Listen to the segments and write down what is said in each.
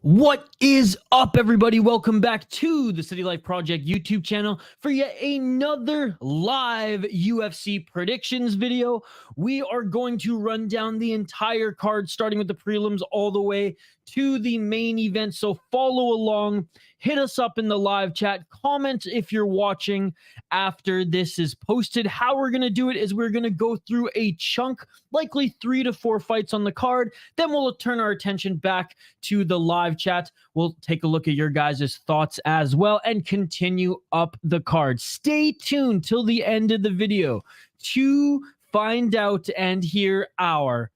What is up, everybody? Welcome back to the City Life Project YouTube channel for yet another live UFC predictions video. We are going to run down the entire card, starting with the prelims all the way to the main event. So follow along, hit us up in the live chat, comment if you're watching after this is posted. How we're going to do it is we're going to go through a chunk, likely 3 to 4 fights on the card. Then we'll turn our attention back to the live chat. We'll take a look at your guys' thoughts as well and continue up the card. Stay tuned till the end of the video to find out and hear our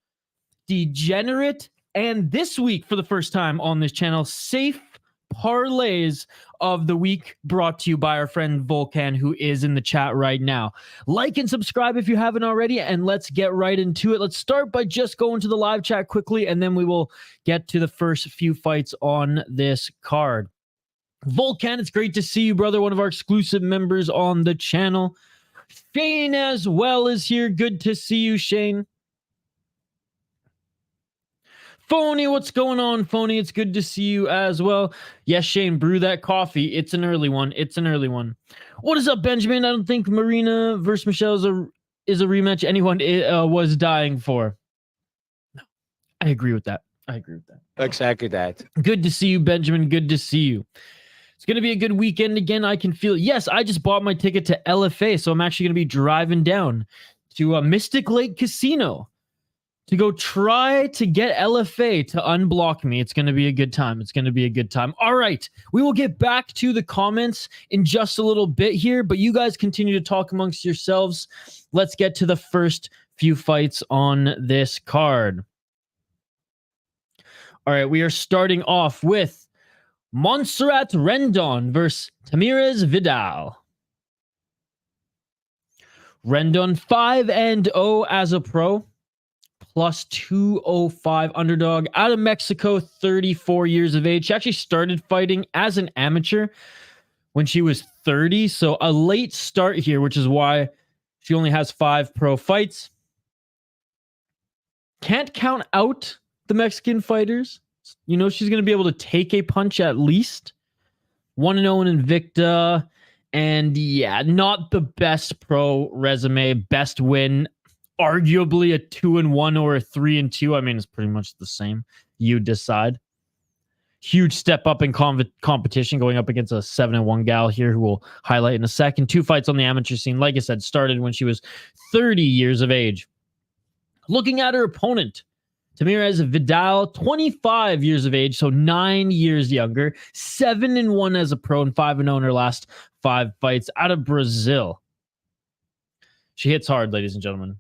degenerate and this week, for the first time on this channel, safe parlays of the week, brought to you by our friend Volcan, who is in the chat right now. Like and subscribe if you haven't already, and let's get right into it. Let's start by just going to the live chat quickly, and then we will get to the first few fights on this card. Volcan, it's great to see you, brother, one of our exclusive members on the channel. Shane as well is here. Good to see you, Shane. Phony, what's going on, Phony? It's good to see you as well. Yes, Shane, brew that coffee. It's an early one. It's an early one. What is up, Benjamin? I don't think Marina versus Michelle is a rematch anyone was dying for. No, I agree with that. I agree with that. Exactly that. Good to see you, Benjamin. Good to see you. It's going to be a good weekend again. I can feel it. Yes, I just bought my ticket to LFA, so I'm actually going to be driving down to Mystic Lake Casino to go try to get LFA to unblock me. It's going to be a good time. It's going to be a good time. All right. We will get back to the comments in just a little bit here, but you guys continue to talk amongst yourselves. Let's get to the first few fights on this card. All right. We are starting off with Montserrat Rendon versus Tamires Vidal. Rendon 5-0 as a pro. Plus 205 underdog out of Mexico, 34 years of age. She actually started fighting as an amateur when she was 30. So a late start here, which is why she only has 5 pro fights. Can't count out the Mexican fighters. You know, she's going to be able to take a punch at least. 1-0 in Invicta. And yeah, not the best pro resume, best win. Arguably a 2-1 or a 3-2. I mean, it's pretty much the same. You decide. Huge step up in competition, going up against a 7-1 gal here who we'll highlight in a second. 2 fights on the amateur scene. Like I said, started when she was 30 years of age. Looking at her opponent, Tamires Vidal, 25 years of age, so 9 years younger. 7-1 as a pro and 5-0 in her last 5 fights out of Brazil. She hits hard, ladies and gentlemen.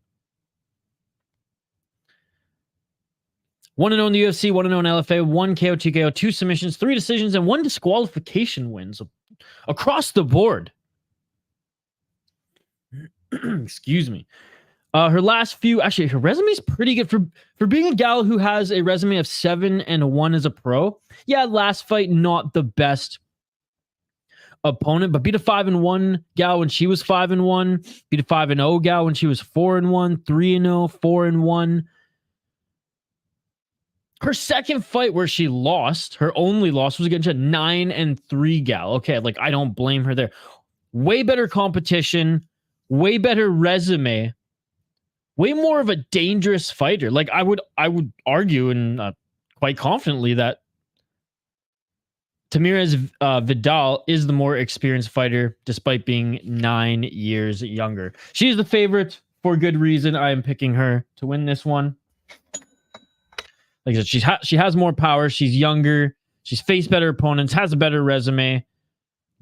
1-0 in the UFC, 1-0 in LFA, 1 KO, 2 KO, 2 submissions, 3 decisions, and 1 disqualification wins across the board. Excuse me. Her last few, actually, her resume is pretty good for being a gal who has a resume of 7-1 as a pro. Yeah, last fight, not the best opponent, but beat a 5-1 gal when she was 5-1, beat a 5-0 gal when she was 4-1, 3-0, 4-1. Her second fight where she lost, her only loss, was against a 9-3 gal. Okay, like, I don't blame her there. Way better competition, way better resume, way more of a dangerous fighter. Like, I would argue, and quite confidently, that Tamires Vidal is the more experienced fighter, despite being 9 years younger. She's the favorite for good reason. I am picking her to win this one. Like I said, she has more power. She's younger. She's faced better opponents, has a better resume.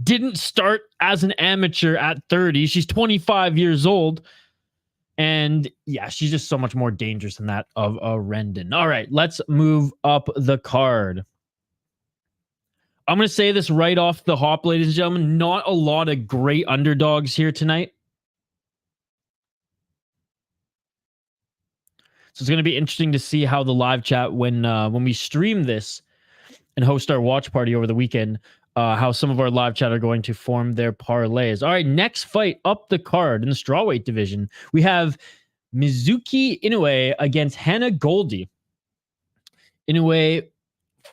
Didn't start as an amateur at 30. She's 25 years old. And yeah, she's just so much more dangerous than that of a Rendon. All right, let's move up the card. I'm going to say this right off the hop, ladies and gentlemen. Not a lot of great underdogs here tonight. So it's going to be interesting to see how the live chat, when we stream this and host our watch party over the weekend, how some of our live chat are going to form their parlays. All right, next fight up the card in the strawweight division, we have Mizuki Inoue against Hannah Goldy. Inoue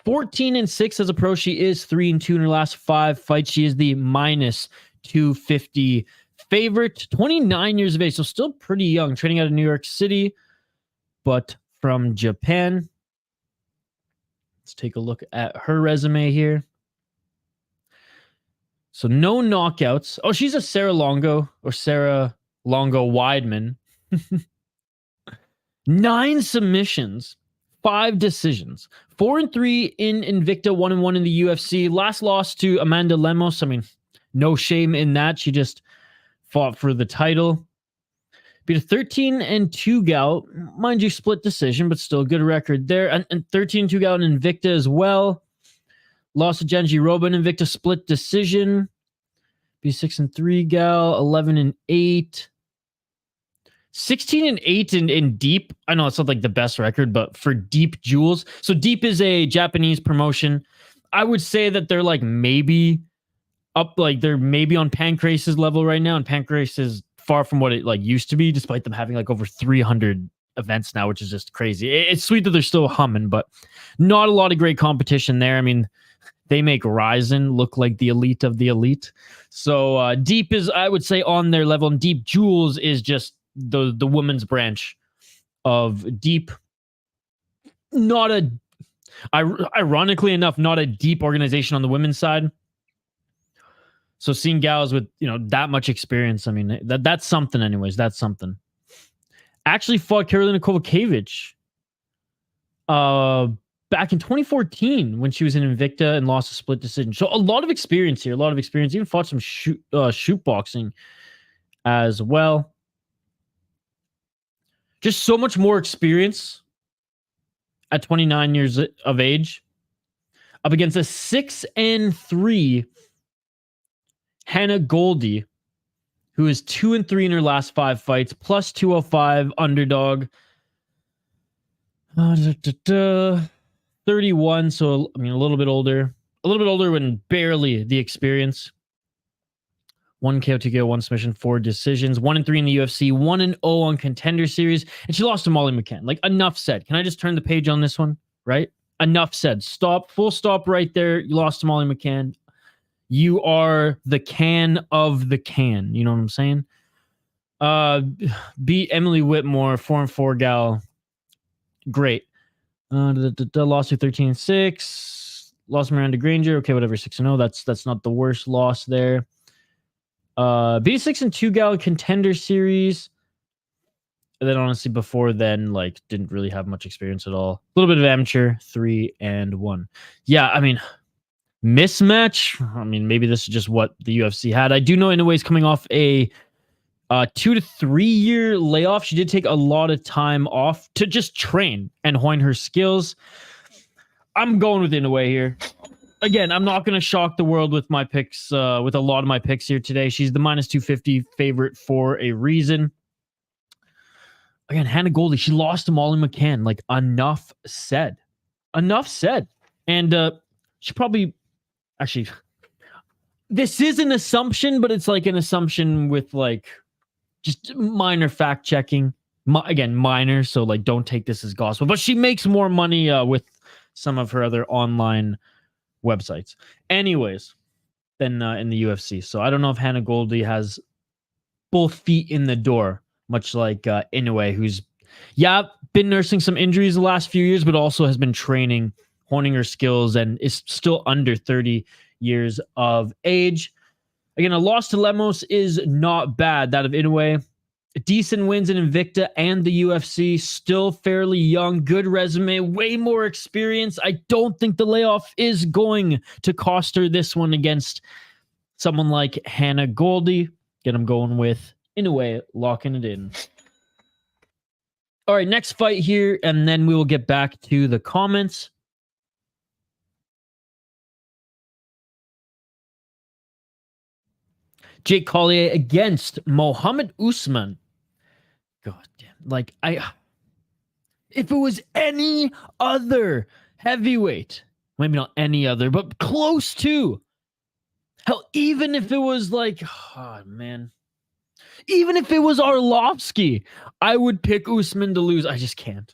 14-6 as a pro. She is 3-2 in her last 5 fights. She is the minus 250 favorite. 29 years of age, so still pretty young. Training out of New York City, but from Japan. Let's take a look at her resume here. So no knockouts. Oh, she's a Sarah Longo or Sarah Longo Weidman. 9 submissions, 5 decisions, 4-3 in Invicta, 1-1 in the UFC. Last loss to Amanda Lemos. I mean, no shame in that. She just fought for the title. Beat a 13-2 gal, mind you, split decision, but still a good record there. And 13-2 gal in Invicta as well. Lost to Genji Roba in Invicta, split decision. Beat 6-3 gal, 11-8. 16-8 in Deep. I know it's not like the best record, but for Deep Jewels. So Deep is a Japanese promotion. I would say that they're like maybe up, like they're maybe on Pancrace's level right now, and Pancrase is far from what it like used to be, despite them having like over 300 events now, which is just crazy. It's sweet that they're still humming, but not a lot of great competition there. I mean, they make Ryzen look like the elite of the elite. So Deep is, I would say, on their level, and Deep Jewels is just the women's branch of Deep. Not a, ironically enough, not a deep organization on the women's side. So seeing gals with, you know, that much experience, I mean, that's something anyways. That's something. Actually fought Karolina Kowalkiewicz back in 2014 when she was in Invicta and lost a split decision. So a lot of experience here, a lot of experience. Even fought some shoot boxing as well. Just so much more experience at 29 years of age up against a 6-3 Hannah Goldy, who is 2-3 in her last 5 fights, plus 205 underdog. 31, so I mean a little bit older when barely the experience. 1 KO, 2 KO, 1 submission, 4 decisions, 1-3 in the UFC, 1-0 on Contender Series, and she lost to Molly McCann. Like, enough said. Can I just turn the page on this one? Right? Enough said. Stop. Full stop right there. You lost to Molly McCann. You are the can of the can. You know what I'm saying? Beat Emily Whitmore, 4-4 gal. Great. Lost to 13-6. Lost Miranda Granger. Okay, whatever. 6-0. That's not the worst loss there. Beat 6-2 gal Contender Series. And then honestly, before then, like, didn't really have much experience at all. A little bit of amateur, 3-1. Yeah, I mean, mismatch. I mean, maybe this is just what the UFC had. I do know Inoue's coming off a 2 to 3 year layoff. She did take a lot of time off to just train and hone her skills. I'm going with Inoue here. Again, I'm not going to shock the world with my picks, with a lot of my picks here today. She's the minus 250 favorite for a reason. Again, Hannah Goldy, she lost to Molly McCann. Like, enough said. Enough said. And she probably, actually, this is an assumption, but it's like an assumption with like just minor fact checking. Again, minor, so like don't take this as gospel. But she makes more money with some of her other online websites. Anyways, than in the UFC. So I don't know if Hannah Goldy has both feet in the door, much like Inoue, who's, been nursing some injuries the last few years, but also has been training, honing her skills, and is still under 30 years of age. Again, a loss to Lemos is not bad. That of Inoue. Decent wins in Invicta and the UFC. Still fairly young. Good resume. Way more experience. I don't think the layoff is going to cost her this one against someone like Hannah Goldy. Again, I'm going with Inoue, locking it in. All right, next fight here, and then we will get back to the comments. Jake Collier against Mohammed Usman. God damn. Like, if it was any other heavyweight, maybe not any other, but close to. Hell, even if it was like, oh man. Even if it was Arlovsky, I would pick Usman to lose. I just can't.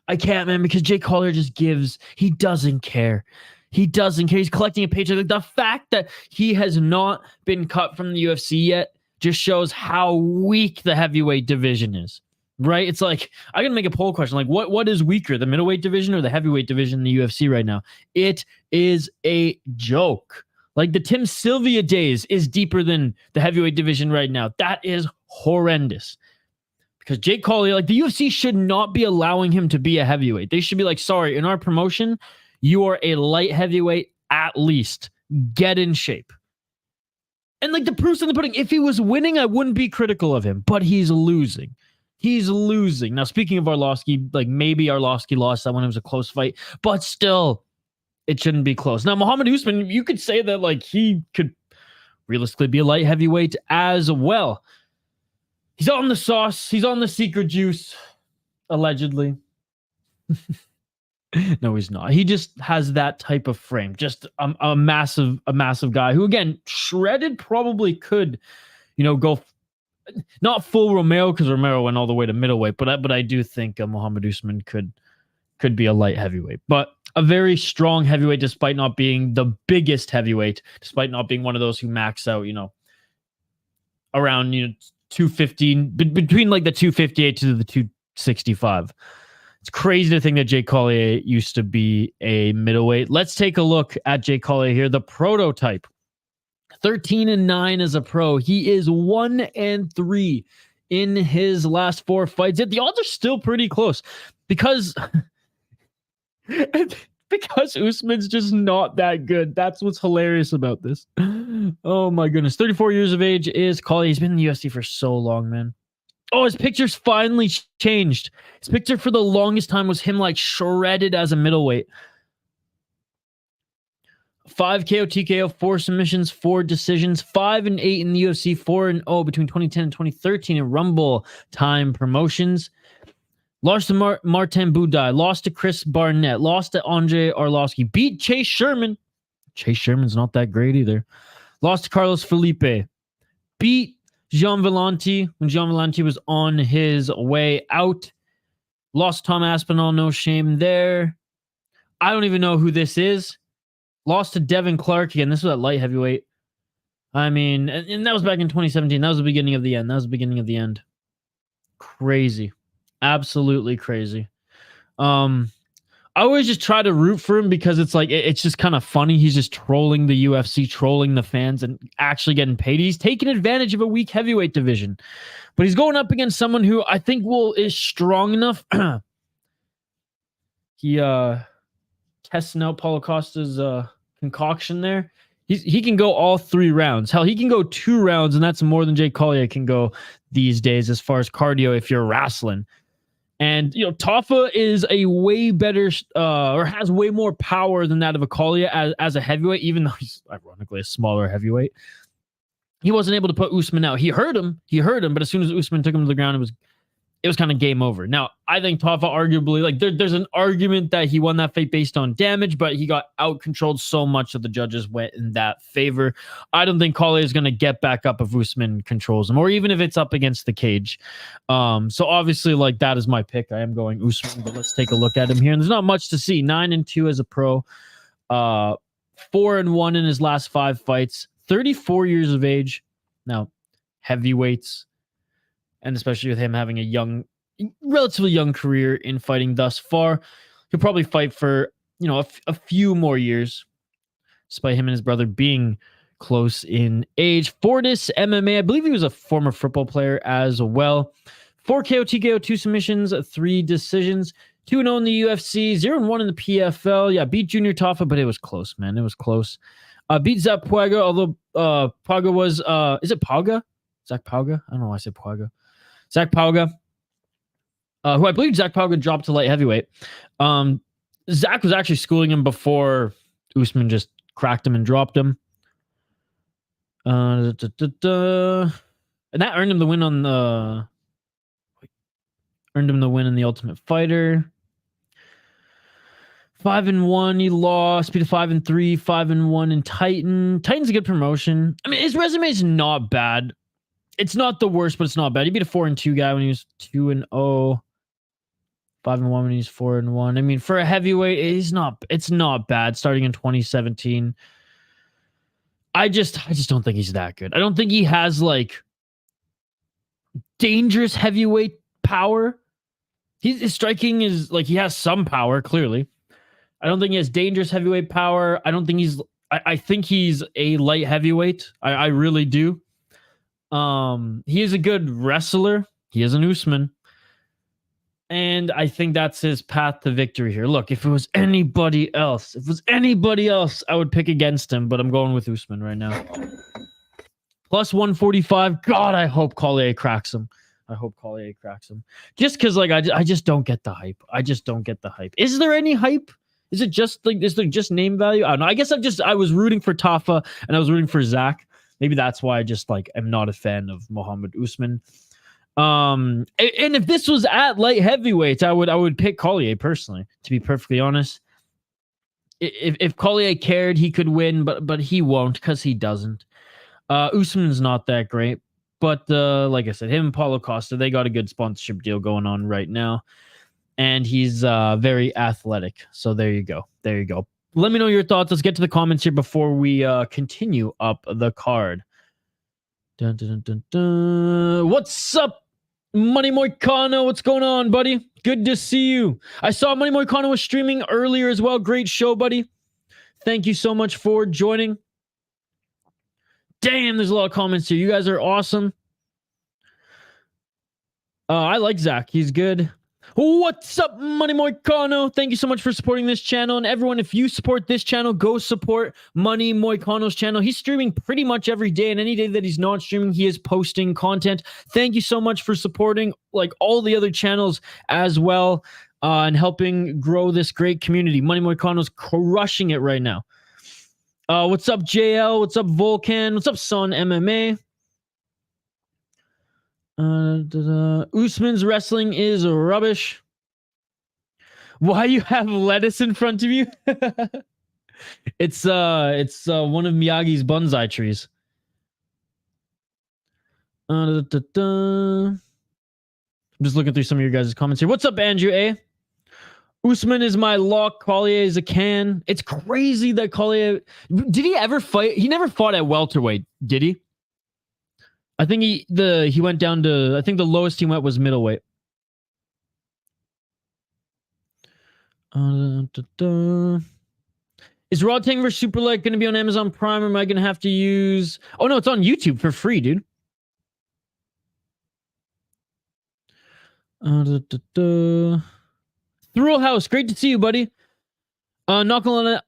I can't, man, because Jake Collier just gives. He doesn't care. He doesn't care. He's collecting a paycheck. Like, the fact that he has not been cut from the UFC yet just shows how weak the heavyweight division is, right? It's like, I can make a poll question. Like, what is weaker, the middleweight division or the heavyweight division in the UFC right now? It is a joke. Like, the Tim Sylvia days is deeper than the heavyweight division right now. That is horrendous. Because Jake Collier, like, the UFC should not be allowing him to be a heavyweight. They should be like, sorry, in our promotion, you are a light heavyweight at least. Get in shape. And like, the proof's in the pudding. If he was winning, I wouldn't be critical of him. But he's losing. He's losing. Now, speaking of Arlovsky, like, maybe Arlovsky lost that one. It was a close fight. But still, it shouldn't be close. Now, Mohammed Usman, you could say that, like, he could realistically be a light heavyweight as well. He's on the sauce. He's on the secret juice, allegedly. No, he's not. He just has that type of frame. Just a massive guy who, again, shredded probably could, go not full Romero, because Romero went all the way to middleweight. But I do think Mohammed Usman could be a light heavyweight, but a very strong heavyweight, despite not being the biggest heavyweight, despite not being one of those who max out, around 215, between like the 258 to the 265. It's crazy to think that Jake Collier used to be a middleweight. Let's take a look at Jake Collier here, the prototype. 13-9 as a pro. He is 1-3 in his last 4 fights. Yet the odds are still pretty close because Usman's just not that good. That's what's hilarious about this. Oh my goodness. 34 years of age is Collier. He's been in the UFC for so long, man. Oh, his picture's finally changed. His picture for the longest time was him like shredded as a middleweight. 5 KO, TKO, 4 submissions, 4 decisions, 5-8 in the UFC, 4-0 between 2010 and 2013 in Rumble Time Promotions. Lost to Martin Budai, lost to Chris Barnett, lost to Andre Arlovsky, beat Chase Sherman. Chase Sherman's not that great either. Lost to Carlos Felipe, beat Jean Valenti when Jean Valenti was on his way out. Lost Tom Aspinall, no shame there. I don't even know who this is. Lost to Devin Clark again. This was at light heavyweight. I mean, and that was back in 2017. That was the beginning of the end. Crazy. Absolutely crazy. I always just try to root for him because it's like, it's just kind of funny. He's just trolling the UFC, trolling the fans, and actually getting paid. He's taking advantage of a weak heavyweight division, but he's going up against someone who I think is strong enough. He testing out Paulo Costa's concoction there. He can go all 3 rounds. Hell, he can go 2 rounds, and that's more than Jake Collier can go these days as far as cardio if you're wrestling. And, Tafa is a way better or has way more power than that of a Collier as a heavyweight, even though he's ironically a smaller heavyweight. He wasn't able to put Usman out. He hurt him, but as soon as Usman took him to the ground, it was kind of game over. Now, I think Tafa arguably, like, there's an argument that he won that fight based on damage, but he got out-controlled so much that the judges went in that favor. I don't think Collier is going to get back up if Usman controls him, or even if it's up against the cage. So obviously, like, that is my pick. I am going Usman, but let's take a look at him here. And there's not much to see. 9-2 as a pro. 4-1 in his last 5 fights. 34 years of age. Now, heavyweights, and especially with him having a relatively young career in fighting thus far, he'll probably fight for, a few more years, despite him and his brother being close in age. Fortis MMA, I believe he was a former football player as well. 4 KO, TKO, 2 submissions, 3 decisions, 2-0 in the UFC, 0-1 in the PFL. Yeah, beat Junior Tafa, but it was close, man. It was close. Beat Zach Puaga, although Puaga was, is it Pauga? Zach Pauga? I don't know why I said Puaga. Zach Pauga, who I believe Zach Pauga dropped to light heavyweight. Zach was actually schooling him before Usman just cracked him and dropped him. And that earned him the win in the Ultimate Fighter. 5-1, he lost. Beat a 5-3, 5-1 in Titan. Titan's a good promotion. I mean, his resume is not bad. It's not the worst, but it's not bad. He beat a 4-2 guy when he was 2-0. 5-1 when he's 4-1. I mean, for a heavyweight, it's not bad starting in 2017. I just don't think he's that good. I don't think he has like dangerous heavyweight power. His striking is like, he has some power, clearly. I don't think he has dangerous heavyweight power. I don't think he's I think he's a light heavyweight. I really do. He is a good wrestler. He is an Usman. And I think that's his path to victory here. Look, if it was anybody else, I would pick against him, but I'm going with Usman right now. Plus 145. God, I hope Collier cracks him. Just because, like, I just don't get the hype. Is there any hype? Is there just name value? I don't know. I guess I was rooting for Tafa and I was rooting for Zach. Maybe that's why I just like am not a fan of Mohammed Usman. And if this was at light heavyweight, I would pick Collier personally, to be perfectly honest. If Collier cared, he could win, but he won't because he doesn't. Usman's not that great, but like I said, him and Paulo Costa, they got a good sponsorship deal going on right now, and he's very athletic. So there you go. Let me know your thoughts. Let's get to the comments here before we continue up the card. Dun, dun, dun, dun. What's up, Money Moicano? What's going on, buddy? Good to see you. I saw Money Moicano was streaming earlier as well. Great show, buddy. Thank you so much for joining. Damn, there's a lot of comments here. You guys are awesome. I like Zach. He's good. What's up, Money Moicano? Thank you so much for supporting this channel. And everyone, if you support this channel, go support Money Moicano's channel. He's streaming pretty much every day, and any day that he's not streaming, he is posting content. Thank you so much for supporting like all the other channels as well, and helping grow this great community. Money Moicano's crushing it right now. What's up, JL? What's up, Volcan? What's up, Son MMA? Usman's wrestling is rubbish. Why you have lettuce in front of you? It's one of Miyagi's bonsai trees. I'm just looking through some of your guys' comments here. What's up, Andrew A? Usman is my lock. Collier is a can. It's crazy that Collier... Did he ever fight? He never fought at welterweight, did he? I think he went down to... I think the lowest he went was middleweight. Is Raw Tang vs Super Light going to be on Amazon Prime, or am I going to have to use... Oh, no, it's on YouTube for free, dude. Thrill House, great to see you, buddy. Not gonna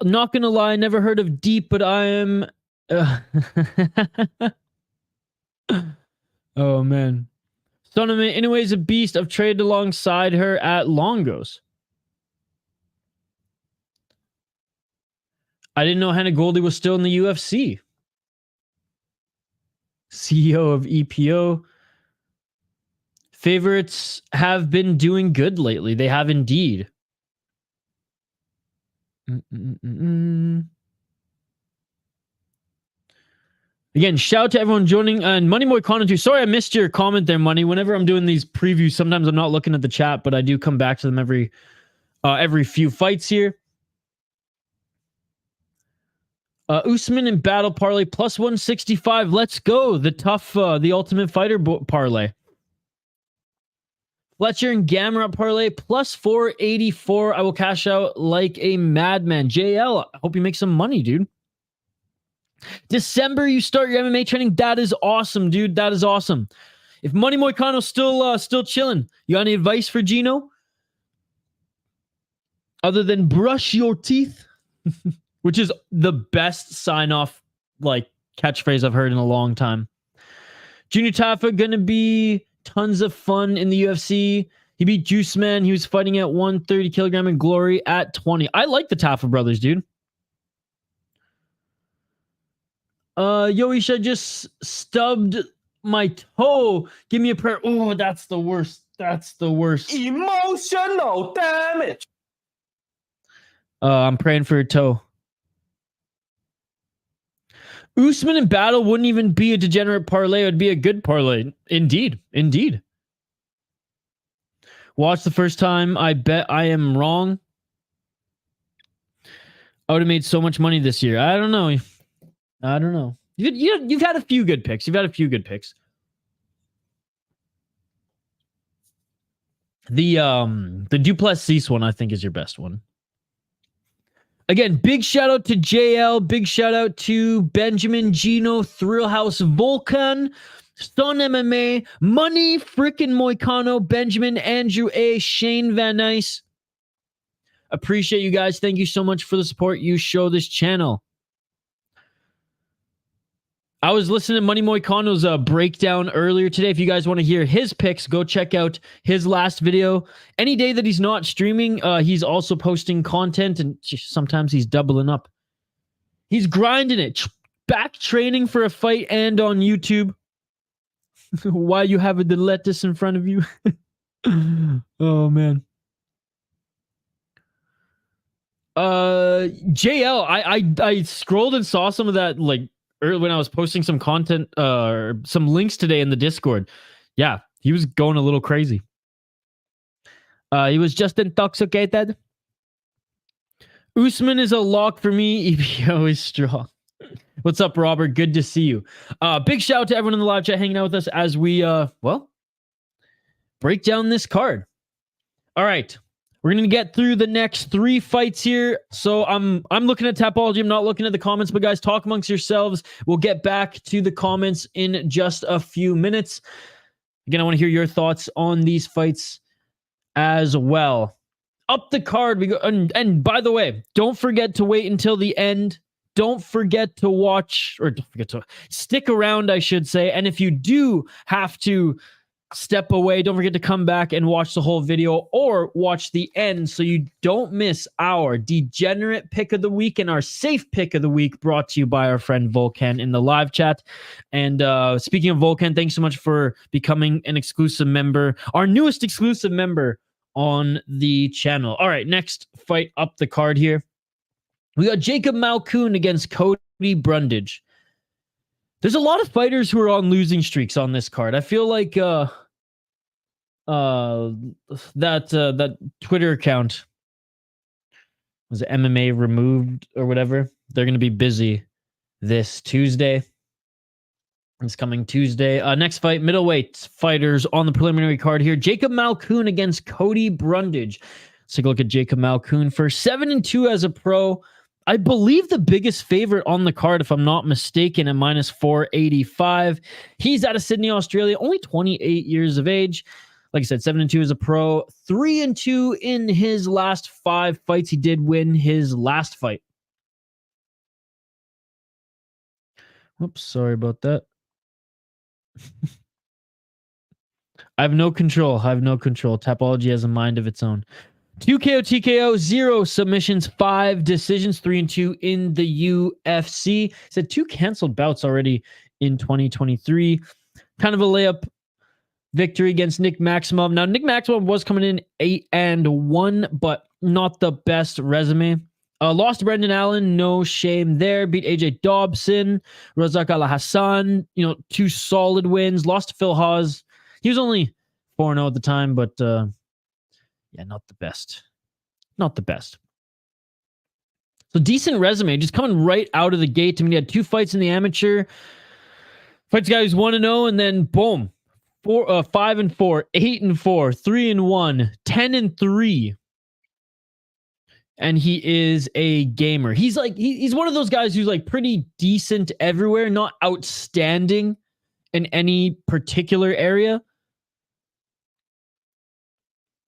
lie, never heard of Deep, but I am... Oh, man. Sonoma, Inoue's a beast. I've traded alongside her at Longos. I didn't know Hannah Goldy was still in the UFC. CEO of EPO. Favorites have been doing good lately. They have indeed. Again, shout out to everyone joining. And Money Moicano too. Sorry I missed your comment there, Money. Whenever I'm doing these previews, sometimes I'm not looking at the chat, but I do come back to them every few fights here. Usman and Battle Parlay plus 165. Let's go. The tough, the Ultimate Fighter parlay. Fletcher and Gamrot parlay plus 484. I will cash out like a madman. JL, I hope you make some money, dude. December, you start your MMA training. That is awesome, dude. That is awesome. If Money Moicano's still chilling, you got any advice for Gino? Other than brush your teeth, which is the best sign-off like catchphrase I've heard in a long time. Junior Tafa gonna be tons of fun in the UFC. He beat Juice Man. He was fighting at 130 kilogram in Glory at 20. I like the Tafa brothers, dude. Yoish, I just stubbed my toe. Give me a prayer. Oh, that's the worst. That's the worst. Emotional damage. I'm praying for your toe. Usman in Battle wouldn't even be a degenerate parlay. It would be a good parlay. Indeed. Indeed. Watch the first time. I bet I am wrong. I would have made so much money this year. I don't know. You've had a few good picks. The Duplessis one, I think, is your best one. Again, big shout out to JL. Big shout out to Benjamin, Gino, Thrillhouse, Volkan, Stone MMA, Money, Frickin' Moicano, Benjamin, Andrew A, Shane Van Nice. Appreciate you guys. Thank you so much for the support you show this channel. I was listening to Money Moicano's breakdown earlier today. If you guys want to hear his picks, go check out his last video. Any day that he's not streaming, he's also posting content, and sometimes he's doubling up. He's grinding it. Back training for a fight and on YouTube. While you have the lettuce in front of you. Oh, man. JL, I scrolled and saw some of that, like, early when I was posting some content, some links today in the Discord. Yeah, he was going a little crazy. He was just intoxicated. Usman is a lock for me. EPO is strong. What's up, Robert? Good to see you. Big shout out to everyone in the live chat hanging out with us as we, break down this card. All right. We're going to get through the next 3 fights here. So I'm looking at Tapology. I'm not looking at the comments, but guys, talk amongst yourselves. We'll get back to the comments in just a few minutes. Again, I want to hear your thoughts on these fights as well. Up the card we go. And by the way, don't forget to wait until the end. Don't forget to watch, or don't forget to stick around, I should say. And if you do have to step away, don't forget to come back and watch the whole video or watch the end so you don't miss our degenerate pick of the week and our safe pick of the week, brought to you by our friend Volkan in the live chat. And speaking of Volkan, thanks so much for becoming an exclusive member, our newest exclusive member on the channel. All right, next fight up the card here. We got Jacob Malkoun against Cody Brundage. There's a lot of fighters who are on losing streaks on this card. I feel like that Twitter account, was it MMA removed or whatever? They're going to be busy this Tuesday. It's coming Tuesday. Next fight, middleweight fighters on the preliminary card here. Jacob Malkoun against Cody Brundage. Let's take a look at Jacob Malkoun for 7-2 as a pro. I believe the biggest favorite on the card, if I'm not mistaken, at minus 485. He's out of Sydney, Australia, only 28 years of age. Like I said, 7-2 as a pro, 3-2 in his last 5 fights. He did win his last fight. Whoops, sorry about that. I have no control. Tapology has a mind of its own. 2 KO, TKO, 0 submissions, 5 decisions, 3-2 in the UFC. Said 2 canceled bouts already in 2023. Kind of a layup victory against Nick Maximov. Now, Nick Maximov was coming in 8-1, but not the best resume. Lost to Brendan Allen, no shame there. Beat AJ Dobson, Razak Al Hassan, 2 solid wins. Lost to Phil Hawes. He was only 4-0 at the time, but yeah, not the best. So decent resume, just coming right out of the gate. I mean, he had 2 fights in the amateur. Fights a guy who's 1-0, and then boom, 5-4, 8-4, 3-1, 10-3. And he is a gamer. He's one of those guys who's like pretty decent everywhere, not outstanding in any particular area.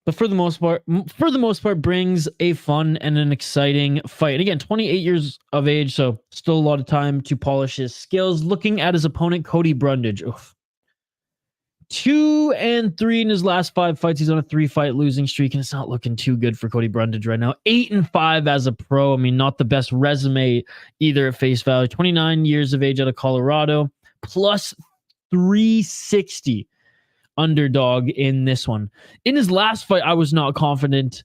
But for the most part, brings a fun and an exciting fight. And again, 28 years of age, so still a lot of time to polish his skills. Looking at his opponent, Cody Brundage. 2-3 in his last 5 fights. He's on a 3-fight losing streak, and it's not looking too good for Cody Brundage right now. 8-5 as a pro. I mean, not the best resume either at face value. 29 years of age out of Colorado, plus 360. Underdog in this one. In his last fight, I was not confident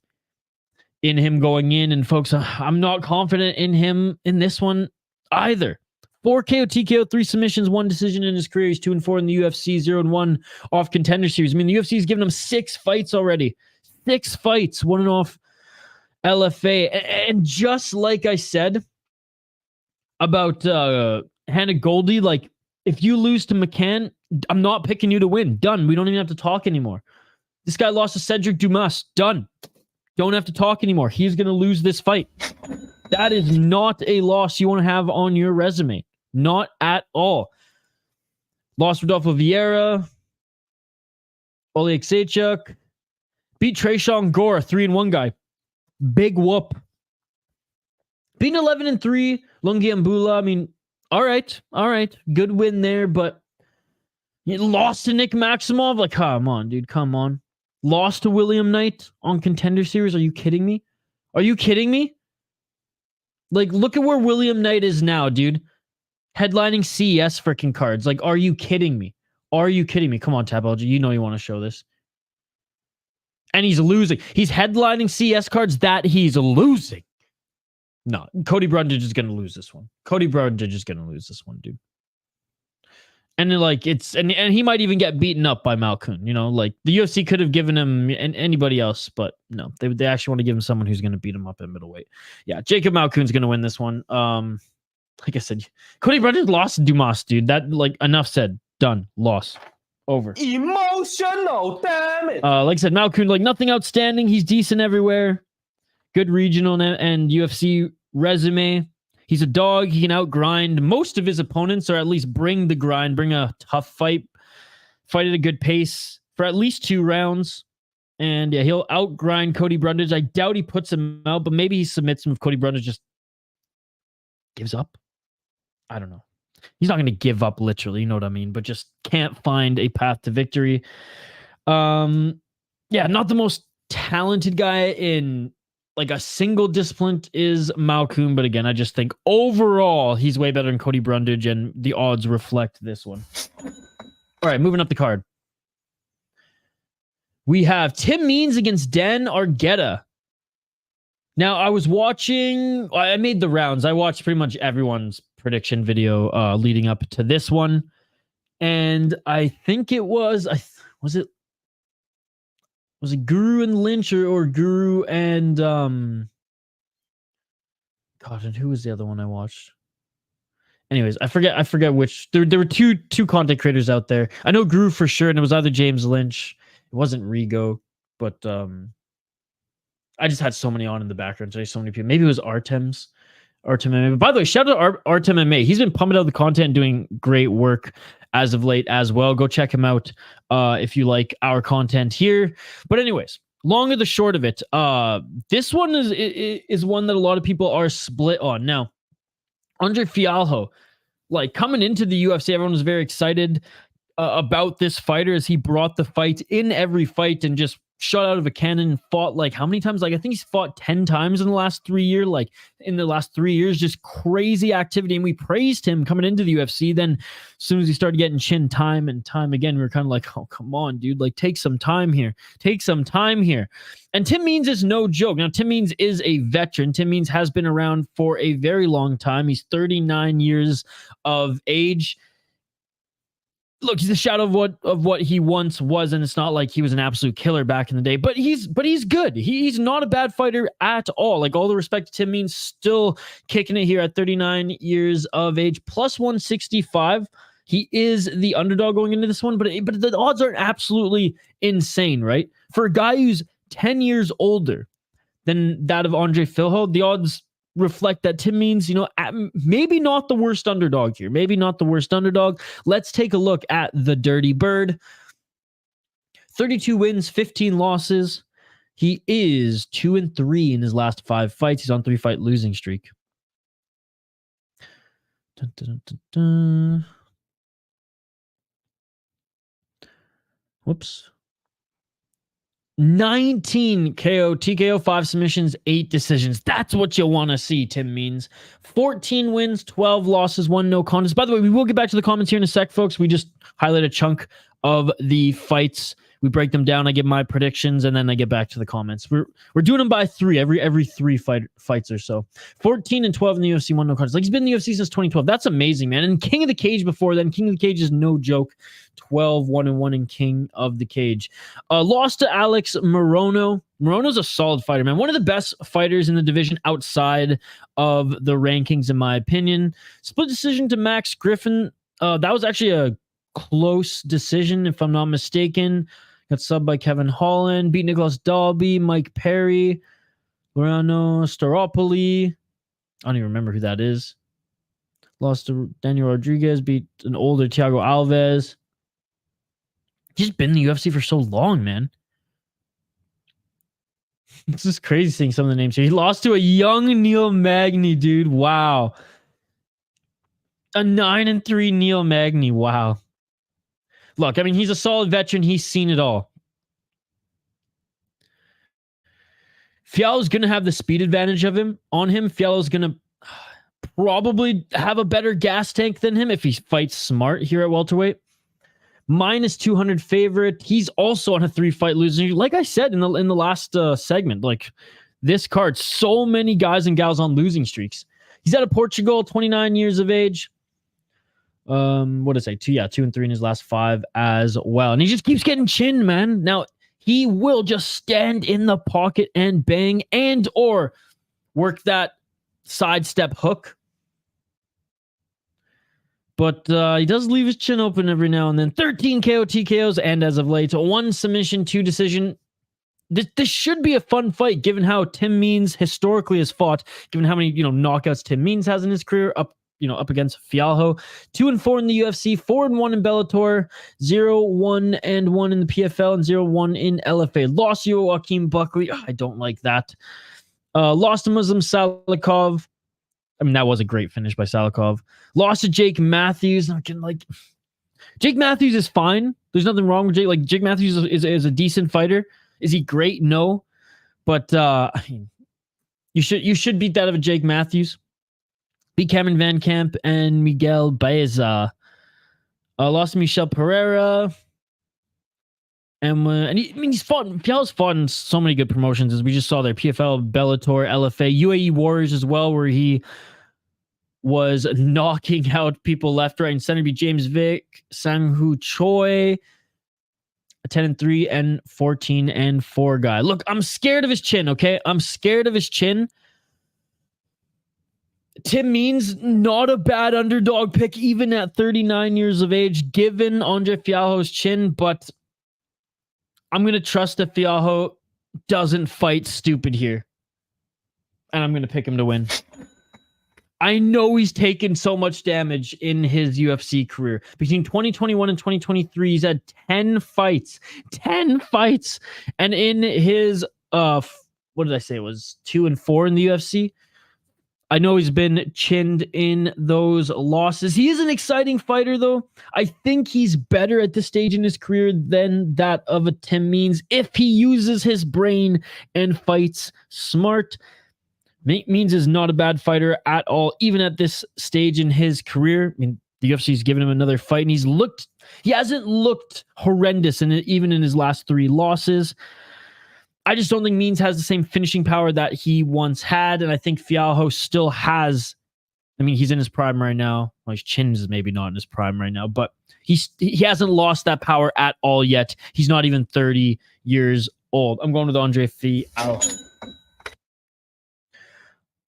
in him going in, and folks, I'm not confident in him in this one either. 4 KO, TKO, 3 submissions, 1 decision in his career. He's 2-4 in the UFC, 0-1 off Contender Series. I mean, the UFC's given him 6 fights already. 6 fights, one and off LFA. And just like I said about Hannah Goldy, like, if you lose to McCann, I'm not picking you to win. Done. We don't even have to talk anymore. This guy lost to Cedric Dumas. Done. Don't have to talk anymore. He's going to lose this fight. That is not a loss you want to have on your resume. Not at all. Lost Rodolfo Vieira. Oleg Sejchuk. Beat Tresean Gore, 3-1 guy. Big whoop. Beating 11-3. Lungi Ambula. I mean, all right. Good win there, but you lost to Nick Maximov? Like, come on, dude. Come on. Lost to William Knight on Contender Series? Are you kidding me? Are you kidding me? Like, look at where William Knight is now, dude. Headlining CES freaking cards. Like, are you kidding me? Are you kidding me? Come on, Tapology. You know you want to show this. And he's losing. He's headlining CS cards that he's losing. No, Cody Brundage is going to lose this one. Cody Brundage is going to lose this one, dude. And then, like, it's and he might even get beaten up by Malkoun. You know, like, the UFC could have given him anybody else, but no, they actually want to give him someone who's going to beat him up at middleweight. Yeah, Jacob Malkoun's going to win this one. Like I said, Cody Brundage lost to Dumas, dude. That, like, enough said. Done. Loss. Over. Emotional damage. Like I said, Malkoun, like, nothing outstanding. He's decent everywhere. Good regional and UFC resume. He's a dog. He can outgrind most of his opponents, or at least bring the grind, bring a tough fight at a good pace for at least 2 rounds. And yeah, he'll outgrind Cody Brundage. I doubt he puts him out, but maybe he submits him if Cody Brundage just gives up. I don't know. He's not going to give up literally, you know what I mean? But just can't find a path to victory. Yeah, not the most talented guy in like a single discipline is Malkoun, but again, I just think overall he's way better than Cody Brundage, and the odds reflect this one. All right, moving up the card. We have Tim Means against Dan Argueta. Now, I made the rounds. I watched pretty much everyone's prediction video leading up to this one. And I think it was it Guru and Lynch or Guru and God, and who was the other one I watched? Anyways, I forget which. There were two content creators out there. I know Guru for sure, and it was either James Lynch. It wasn't Rigo, but I just had so many on in the background today, so many people. Maybe it was Artem MMA. But by the way, shout out to Artem MMA. He's been pumping out the content, doing great work as of late as well. Go check him out if you like our content here. But anyways, long of the short of it, this one is one that a lot of people are split on. Now, Andre Fialho, like, coming into the UFC, everyone was very excited about this fighter as he brought the fight in every fight and just shot out of a cannon and fought, like, how many times? Like, I think he's fought 10 times in the last 3 years. Like, in the last 3 years, just crazy activity. And we praised him coming into the UFC. Then as soon as he started getting chinned time and time again, we were kind of like, oh, come on, dude. Like, take some time here. And Tim Means is no joke. Now, Tim Means is a veteran. Tim Means has been around for a very long time. He's 39 years of age. Look, he's a shadow of what he once was, and it's not like he was an absolute killer back in the day. But he's good. He's not a bad fighter at all. Like, all the respect to Tim Means, still kicking it here at 39 years of age, plus 165. He is the underdog going into this one, but the odds aren't absolutely insane, right? For a guy who's 10 years older than that of Andre Fialho, the odds reflect that Tim Means, maybe not the worst underdog here. Let's take a look at the Dirty Bird. 32 wins, 15 losses. He is 2-3 in his last 5 fights. He's on 3-fight losing streak. Dun, dun, dun, dun. Whoops. 19 KO, TKO, 5 submissions, 8 decisions. That's what you want to see, Tim Means. 14 wins, 12 losses, 1 no contest. By the way, we will get back to the comments here in a sec, folks. We just highlight a chunk of the fights We break them down. I give my predictions, and then I get back to the comments. We're doing them by 3 every 3 fights or so. 14 and 12 in the UFC, 1 no cards. Like, he's been in the UFC since 2012. That's amazing, man. And King of the Cage before then. King of the Cage is no joke. 12 1-1 in King of the Cage. Lost to Alex Morono. Morono's a solid fighter, man. One of the best fighters in the division outside of the rankings, in my opinion. Split decision to Max Griffin. That was actually a close decision, if I'm not mistaken. Got subbed by Kevin Holland. Beat Nicholas Dalby, Mike Perry, Lorano Staropoli. I don't even remember who that is. Lost to Daniel Rodriguez. Beat an older Thiago Alves. He's been in the UFC for so long, man. It's just crazy seeing some of the names here. He lost to a young Neil Magny, dude. Wow. A 9-3 Neil Magny. Wow. Look, I mean, he's a solid veteran. He's seen it all. Fialho's going to have the speed advantage on him. Fialho's going to probably have a better gas tank than him if he fights smart here at welterweight. Minus 200 favorite. He's also on a 3-fight losing. Like I said in the last segment, like, this card, so many guys and gals on losing streaks. He's out of Portugal, 29 years of age. What did I say? 2 and 3 in his last 5 as well. And he just keeps getting chinned, man. Now, he will just stand in the pocket and bang and or work that sidestep hook. But he does leave his chin open every now and then. 13 KO TKOs, and as of late, 1 submission, 2 decision. This should be a fun fight, given how Tim Means historically has fought, given how many knockouts Tim Means has in his career, up against Fialho. 2-4 in the UFC, 4-1 in Bellator, 0-1 and 1 in the PFL, and 0-1 in LFA. Lost to Joaquin Buckley. I don't like that. Lost to Muslim Salikov. I mean, that was a great finish by Salikov. Lost to Jake Matthews. Jake Matthews is fine. There's nothing wrong with Jake. Like, Jake Matthews is a decent fighter. Is he great? No. But I mean, you should beat that of a Jake Matthews. Beat Cameron Van Camp and Miguel Baeza. Lost to Michel Pereira. And he's fought. Fialho's fought in so many good promotions, as we just saw there. PFL, Bellator, LFA, UAE Warriors as well, where he was knocking out people left, right, and center. Beat James Vick, Sang-Hoo Choi, a 10-3 and 14-4 guy. Look, I'm scared of his chin, okay? I'm scared of his chin. Tim Means, not a bad underdog pick, even at 39 years of age, given Andre Fialho's chin, but I'm going to trust that Fialho doesn't fight stupid here. And I'm going to pick him to win. I know he's taken so much damage in his UFC career. Between 2021 and 2023, he's had 10 fights. 10 fights. And in his, what did I say? It was 2-4 in the UFC. I know he's been chinned in those losses. He is an exciting fighter, though. I think he's better at this stage in his career than that of a Tim Means if he uses his brain and fights smart. Means is not a bad fighter at all, even at this stage in his career. I mean, the UFC's given him another fight, and he hasn't looked horrendous even in his last 3 losses. I just don't think Means has the same finishing power that he once had, and I think Fialho still has. I mean, he's in his prime right now. Well, his chin is maybe not in his prime right now, but he hasn't lost that power at all yet. He's not even 30 years old. I'm going with Andre Fialho.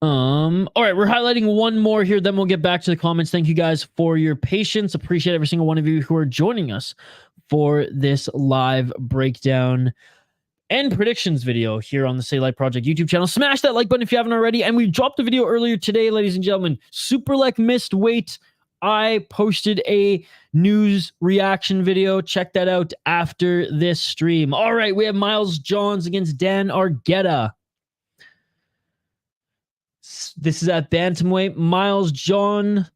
All right, we're highlighting one more here, then we'll get back to the comments. Thank you guys for your patience. Appreciate every single one of you who are joining us for this live breakdown and predictions video here on the City Life Project YouTube channel. Smash that like button if you haven't already. And we dropped a video earlier today, ladies and gentlemen. Superlek missed weight. I posted a news reaction video. Check that out after this stream. All right, we have Miles Johns against Dan Argueta. This is at bantamweight. Miles Johns,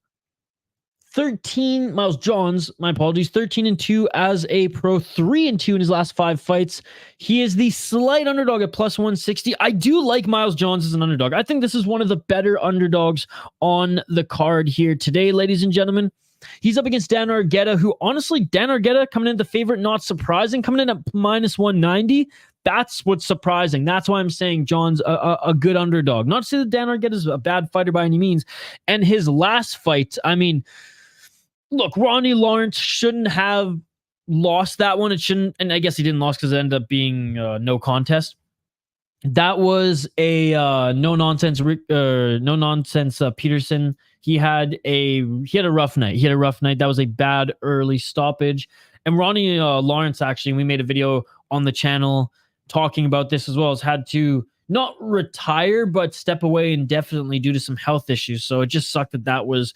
my apologies, 13-2 as a pro, 3-2 in his last 5 fights. He is the slight underdog at plus 160. I do like Miles Johns as an underdog. I think this is one of the better underdogs on the card here today, ladies and gentlemen. He's up against Dan Argueta, who honestly, Dan Argueta coming in the favorite, not surprising, coming in at minus 190. That's what's surprising. That's why I'm saying John's a good underdog. Not to say that Dan Argueta is a bad fighter by any means. And his last fight, I mean, look, Ronnie Lawrence shouldn't have lost that one. It shouldn't, and I guess he didn't lose because it ended up being no contest. That was a no nonsense Peterson. He had a rough night. That was a bad early stoppage. And Ronnie Lawrence, actually, we made a video on the channel talking about this as well, has had to not retire, but step away indefinitely due to some health issues. So it just sucked that was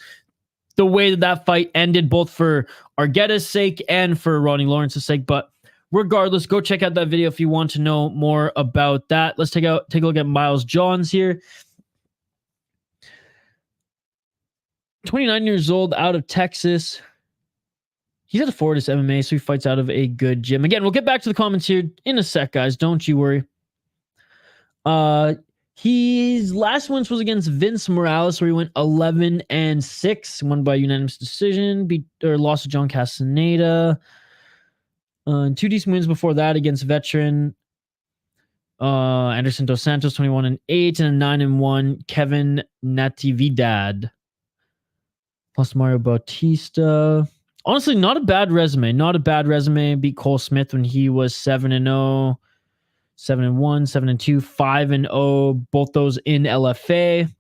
the way that fight ended, both for Argueta's sake and for Ronnie Lawrence's sake. But regardless, go check out that video if you want to know more about that. Let's take a look at Miles Johns here. 29 years old, out of Texas. He's at a Fortis MMA, so he fights out of a good gym. Again, we'll get back to the comments here in a sec, guys. Don't you worry. His last wins was against Vince Morales, where he went 11-6, won by unanimous decision, lost to John Castaneda. And 2 decent wins before that against veteran Anderson Dos Santos, 21-8, and a 9-1 Kevin Natividad. Plus Mario Bautista. Honestly, not a bad resume. Beat Cole Smith when he was 7-0, 7-1, 7-2, 5-0. Both those in LFA.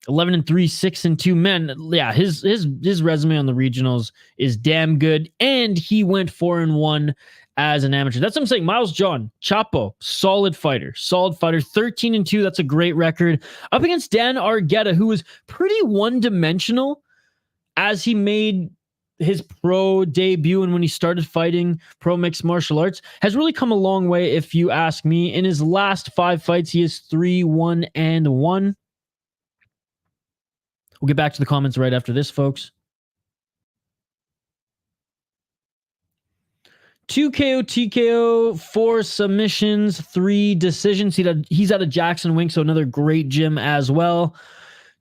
11-3, 6-2. Man, yeah, his resume on the regionals is damn good, and he went 4-1 as an amateur. That's what I'm saying. Miles John, Chapo, solid fighter, 13-2. That's a great record. Up against Dan Argueta, who was pretty one-dimensional as he made his pro debut and when he started fighting pro mixed martial arts. Has really come a long way, if you ask me. In his last 5 fights, he is 3-1-1. We'll get back to the comments right after this, folks. 2 KO, TKO, 4 submissions, 3 decisions. He's out of Jackson Wink, so another great gym as well.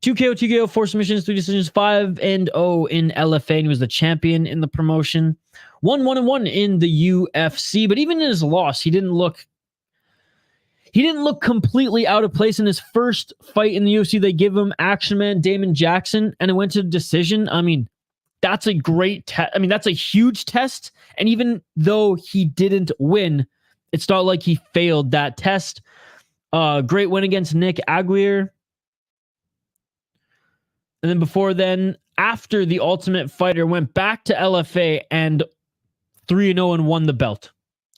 2 KO, TKO, 4 submissions, 3 decisions, 5-0 in LFA, and he was the champion in the promotion. 1-1-1 in the UFC, but even in his loss, he didn't look completely out of place. In his first fight in the UFC, they give him Action Man Damon Jackson, and it went to decision. I mean, that's a great test. I mean, that's a huge test. And even though he didn't win, it's not like he failed that test. Great win against Nick Aguirre. And then before then, after the Ultimate Fighter, went back to LFA and 3-0 and won the belt.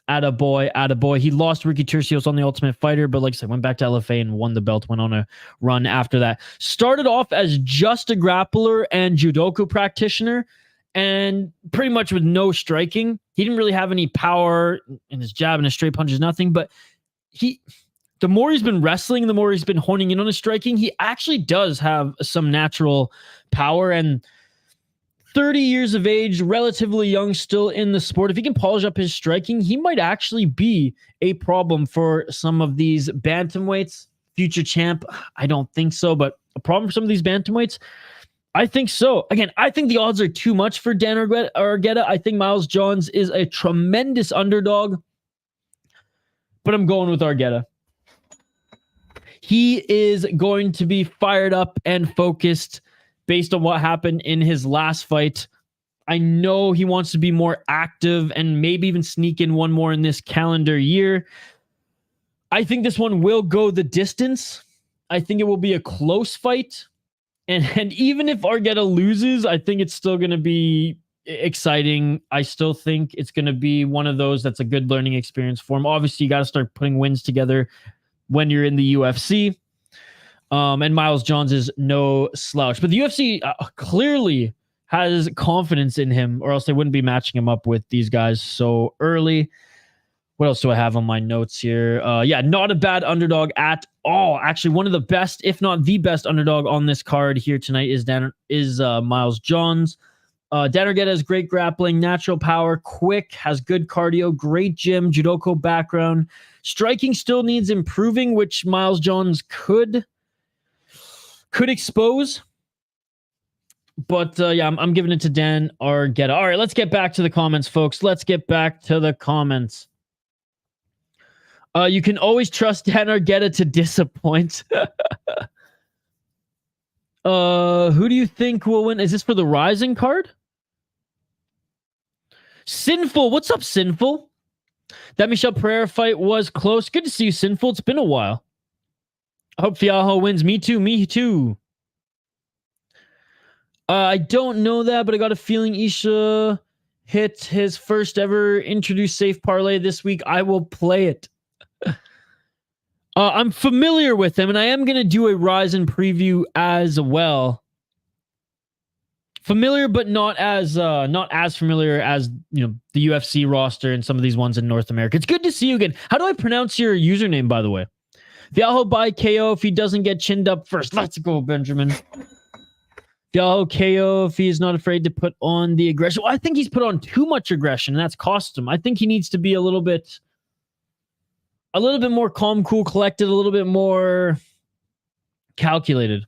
Attaboy. He lost Ricky Turcios on the Ultimate Fighter, but like I said, went back to LFA and won the belt, went on a run after that. Started off as just a grappler and judoka practitioner, and pretty much with no striking. He didn't really have any power in his jab and his straight punches, nothing, but the more he's been wrestling, the more he's been honing in on his striking, he actually does have some natural power. And 30 years of age, relatively young still in the sport. If he can polish up his striking, he might actually be a problem for some of these bantamweights. Future champ, I don't think so, but a problem for some of these bantamweights, I think so. Again, I think the odds are too much for Dan Argueta. I think Miles Johns is a tremendous underdog, but I'm going with Argueta. He is going to be fired up and focused based on what happened in his last fight. I know he wants to be more active and maybe even sneak in one more in this calendar year. I think this one will go the distance. I think it will be a close fight. And even if Argueta loses, I think it's still going to be exciting. I still think it's going to be one of those that's a good learning experience for him. Obviously, you got to start putting wins together when you're in the UFC. And Miles Johns is no slouch. But the UFC clearly has confidence in him, or else they wouldn't be matching him up with these guys so early. What else do I have on my notes here? Yeah, not a bad underdog at all. Actually, one of the best, if not the best underdog on this card here tonight is Miles Johns. Dan Argueta has great grappling, natural power, quick, has good cardio, great gym, judoka background. Striking still needs improving, which Miles Johns could expose. But yeah, I'm giving it to Dan Argueta. All right, let's get back to the comments, folks. Let's get back to the comments. You can always trust Dan Argueta to disappoint. Who do you think will win? Is this for the Rising card? Sinful. What's up, Sinful? That Michel Pereira fight was close. Good to see you, Sinful. It's been a while. I hope Fialho wins. Me too. Me too. I don't know that, but I got a feeling Isha hit his first ever introduced safe parlay this week. I will play it. I'm familiar with him, and I am going to do a Ryzen preview as well. Familiar, but not as familiar as the UFC roster and some of these ones in North America. It's good to see you again. How do I pronounce your username, by the way? Fialho by KO if he doesn't get chinned up first. Let's go, Benjamin. Fialho KO if he's not afraid to put on the aggression. Well, I think he's put on too much aggression, and that's cost him. I think he needs to be a little bit more calm, cool, collected, a little bit more calculated.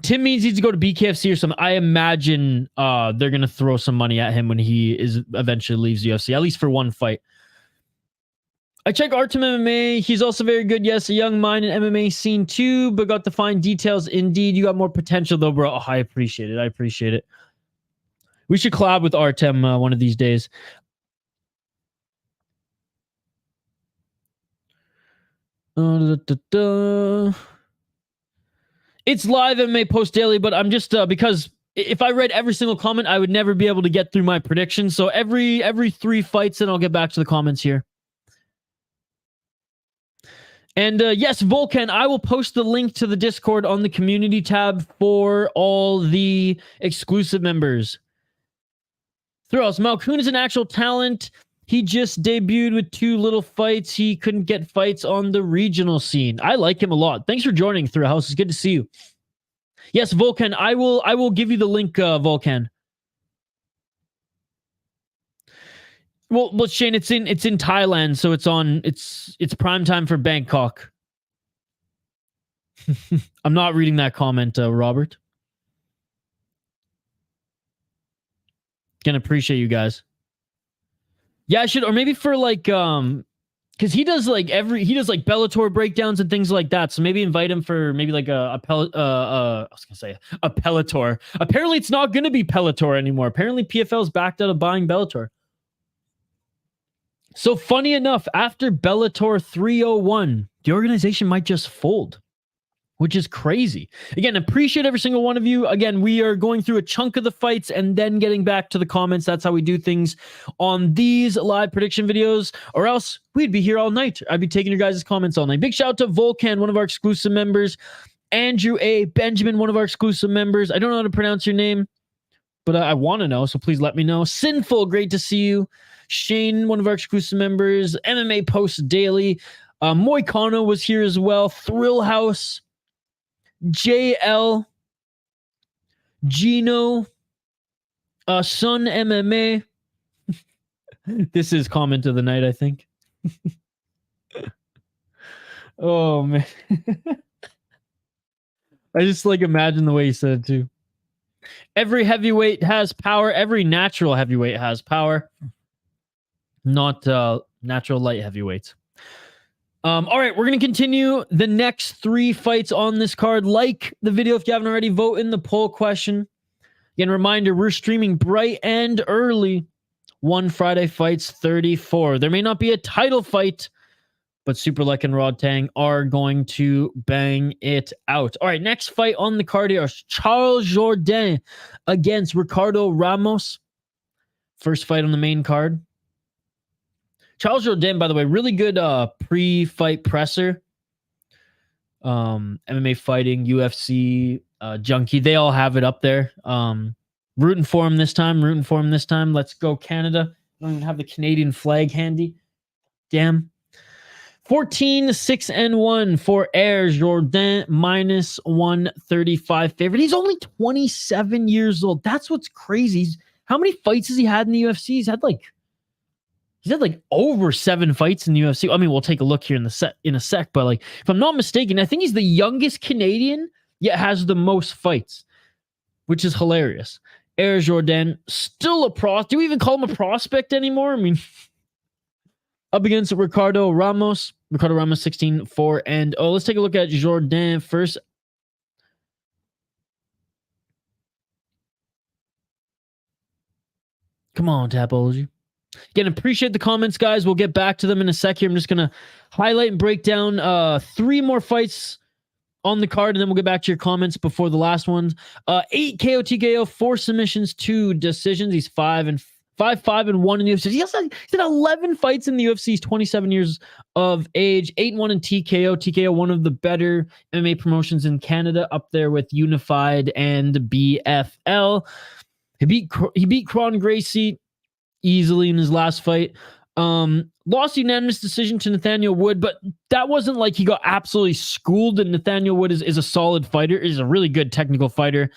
Tim means he needs to go to BKFC or something. I imagine they're going to throw some money at him when he eventually leaves UFC, at least for one fight. I check Artem MMA. He's also very good. Yes, a young mind in MMA scene too, but got the fine details. Indeed, you got more potential though, bro. Oh, I appreciate it. I appreciate it. We should collab with Artem one of these days. It's live MMA post daily, but I'm just because if I read every single comment, I would never be able to get through my predictions. So every 3 fights, and I'll get back to the comments here. And yes, Volcan, I will post the link to the Discord on the community tab for all the exclusive members. Through else, Malkoun is an actual talent. He just debuted with 2 little fights. He couldn't get fights on the regional scene. I like him a lot. Thanks for joining, Through House. It's good to see you. Yes, Volcan, I will give you the link, Volcan. Well, Shane, it's in Thailand, so it's prime time for Bangkok. I'm not reading that comment, Robert. Gonna appreciate you guys. Yeah, I should, or maybe for like because he does like Bellator breakdowns and things like that. So maybe invite him for maybe like I was gonna say a Bellator. Apparently, it's not gonna be Bellator anymore. Apparently, PFL's backed out of buying Bellator. So funny enough, after Bellator 301, the organization might just fold, which is crazy. Again, appreciate every single one of you. Again, we are going through a chunk of the fights and then getting back to the comments. That's how we do things on these live prediction videos, or else we'd be here all night. I'd be taking your guys' comments all night. Big shout out to Volcan, one of our exclusive members. Andrew A. Benjamin, one of our exclusive members. I don't know how to pronounce your name, but I want to know, so please let me know. Sinful, great to see you. Shane, one of our exclusive members. MMA Post Daily. Moikano was here as well. Thrill House. JL. Gino. Sun MMA. This is comment of the night, I think. Oh, man. I just like imagine the way he said it too. Every heavyweight has power. Every natural heavyweight has power. Not natural light heavyweights. All right, we're going to continue the next 3 fights on this card. Like the video if you haven't already. Vote in the poll question. Again, reminder, we're streaming bright and early. 1 Friday Fights 34. There may not be a title fight, but Superlek and Rodtang are going to bang it out. All right, next fight on the card here is Charles Jourdain against Ricardo Ramos. First fight on the main card. Charles Jourdain, by the way, really good pre-fight presser. MMA fighting, UFC, junkie. They all have it up there. Rooting for him this time. Let's go, Canada. I don't even have the Canadian flag handy. Damn. 14-6-1 for Air Jourdain, minus 135 favorite. He's only 27 years old. That's what's crazy. How many fights has he had in the UFC? He's had like over 7 fights in the UFC. I mean, we'll take a look here in a sec, but like, if I'm not mistaken, I think he's the youngest Canadian yet has the most fights. which is hilarious. Jourdain, still a pro. Do we even call him a prospect anymore? I mean, up against Ricardo Ramos. Ricardo Ramos 16-4 and let's take a look at Jourdain first. Come on, Tapology. Again, appreciate the comments, guys. We'll get back to them in a sec here. I'm just going to highlight and break down 3 more fights on the card, and then we'll get back to your comments before the last ones. 8 KO TKO, 4 submissions, 2 decisions. He's 5-1 in the UFC. He's had 11 fights in the UFC. He's 27 years of age. 8-1 in TKO. TKO, one of the better MMA promotions in Canada, up there with Unified and BFL. He beat Cron Gracie easily in his last fight. Lost unanimous decision to Nathaniel Wood, but that wasn't like he got absolutely schooled. And Nathaniel Wood is a solid fighter. Is a really good technical fighter.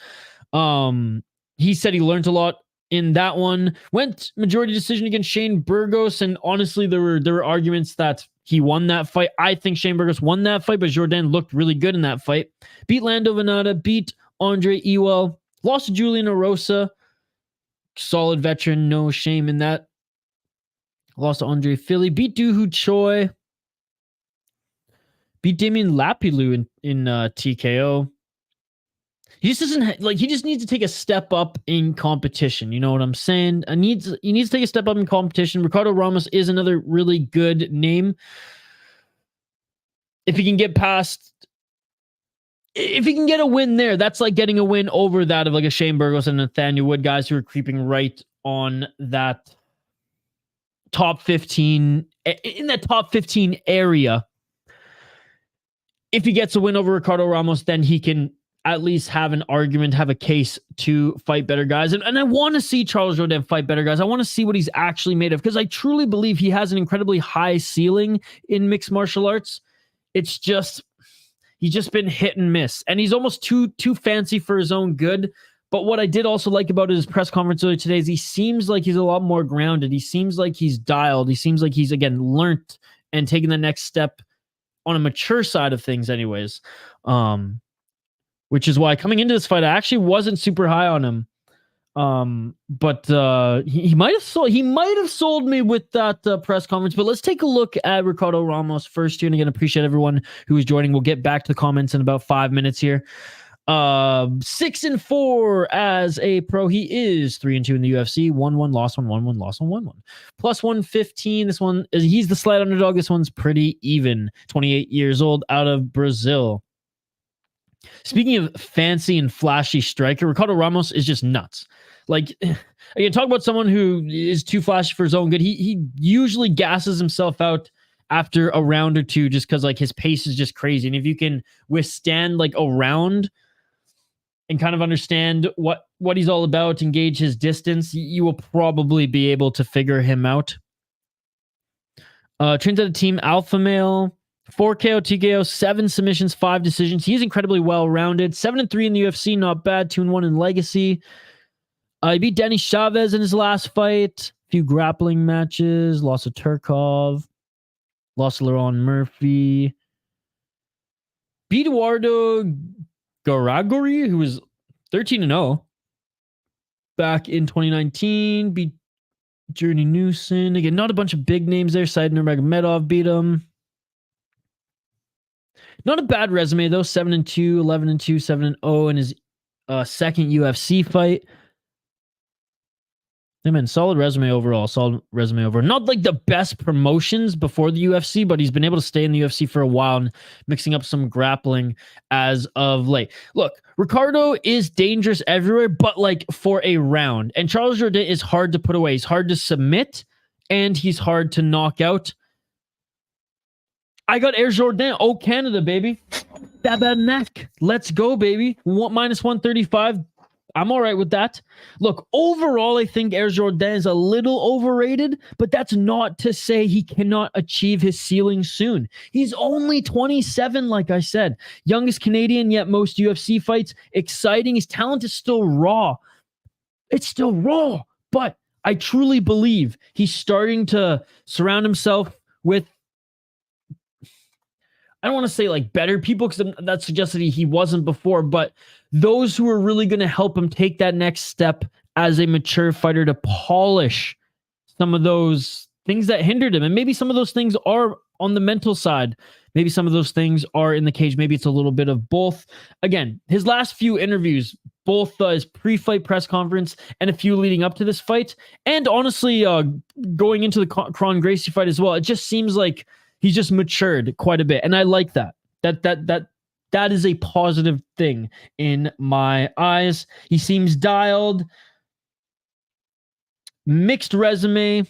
He said he learned a lot in that one. Went majority decision against Shane Burgos, and honestly, there were arguments that he won that fight. I think Shane Burgos won that fight, but Jourdain looked really good in that fight. Beat Lando Venata, beat Andre Ewell, lost to Julian Arosa. Solid veteran, no shame in that. Lost to Andre Philly. Beat Doohoo Choi. Beat Damien Lapilou in TKO. He just doesn't he just needs to take a step up in competition. You know what I'm saying? He needs to take a step up in competition. Ricardo Ramos is another really good name. If he can get a win there, that's like getting a win over that of like a Shane Burgos and Nathaniel Wood, guys who are creeping right on that top 15, in that top 15 area. If he gets a win over Ricardo Ramos, then he can at least have an argument, have a case to fight better guys. And I want to see Charles Jourdain fight better guys. I want to see what he's actually made of, because I truly believe he has an incredibly high ceiling in mixed martial arts. It's just, he's just been hit and miss, and he's almost too fancy for his own good. But what I did also like about his press conference earlier today is he seems like he's a lot more grounded. He seems like he's dialed. He seems like he's, again, learnt and taken the next step on a mature side of things anyways. Which is why coming into this fight, I actually wasn't super high on him. But he might have sold me with that press conference. But let's take a look at Ricardo Ramos first here. And again, appreciate everyone who is joining. We'll get back to the comments in about 5 minutes here. 6-4 as a pro. He is 3-2 in the UFC. 1-1, lost 1-1, lost 1-1. Plus 115. This one is, he's the slight underdog. This one's pretty even. 28 years old, out of Brazil. Speaking of fancy and flashy striker, Ricardo Ramos is just nuts. Like, again, talk about someone who is too flashy for his own good. He usually gasses himself out after a round or two just because, like, his pace is just crazy. And if you can withstand, like, a round and kind of understand what he's all about, engage his distance, you will probably be able to figure him out. Trains at a team Alpha Male. 4 KO, TKO, 7 submissions, 5 decisions. He's incredibly well-rounded. 7-3 in the UFC, not bad. 2-1 in Legacy. He beat Danny Chavez in his last fight. A few grappling matches. Lost to Turkov. Lost to Laurent Murphy. Beat Eduardo Garagori, who was 13-0 back in 2019. Beat Journey Newson. Again, not a bunch of big names there. Said Nurmagomedov beat him. Not a bad resume, though. 7-2, 11-2, 7-0 in his second UFC fight. I mean, solid resume overall. Solid resume overall. Not like the best promotions before the UFC, but he's been able to stay in the UFC for a while and mixing up some grappling as of late. Look, Ricardo is dangerous everywhere, but like for a round. And Charles Jourdain is hard to put away. He's hard to submit, and he's hard to knock out. I got Jourdain. Oh, Canada, baby. Stab at neck. Let's go, baby. Minus 135. I'm all right with that. Look, overall, I think Jourdain is a little overrated, but that's not to say he cannot achieve his ceiling soon. He's only 27, like I said. Youngest Canadian, yet most UFC fights. Exciting. His talent is still raw. It's still raw, but I truly believe he's starting to surround himself with I don't want to say like better people, because that suggests that he wasn't before, but those who are really going to help him take that next step as a mature fighter to polish some of those things that hindered him. And maybe some of those things are on the mental side. Maybe some of those things are in the cage. Maybe it's a little bit of both. Again, his last few interviews, both his pre-fight press conference and a few leading up to this fight, and honestly, going into the Kron Gracie fight as well, it just seems like he's just matured quite a bit. And I like that. That is a positive thing in my eyes. He seems dialed. Mixed resume.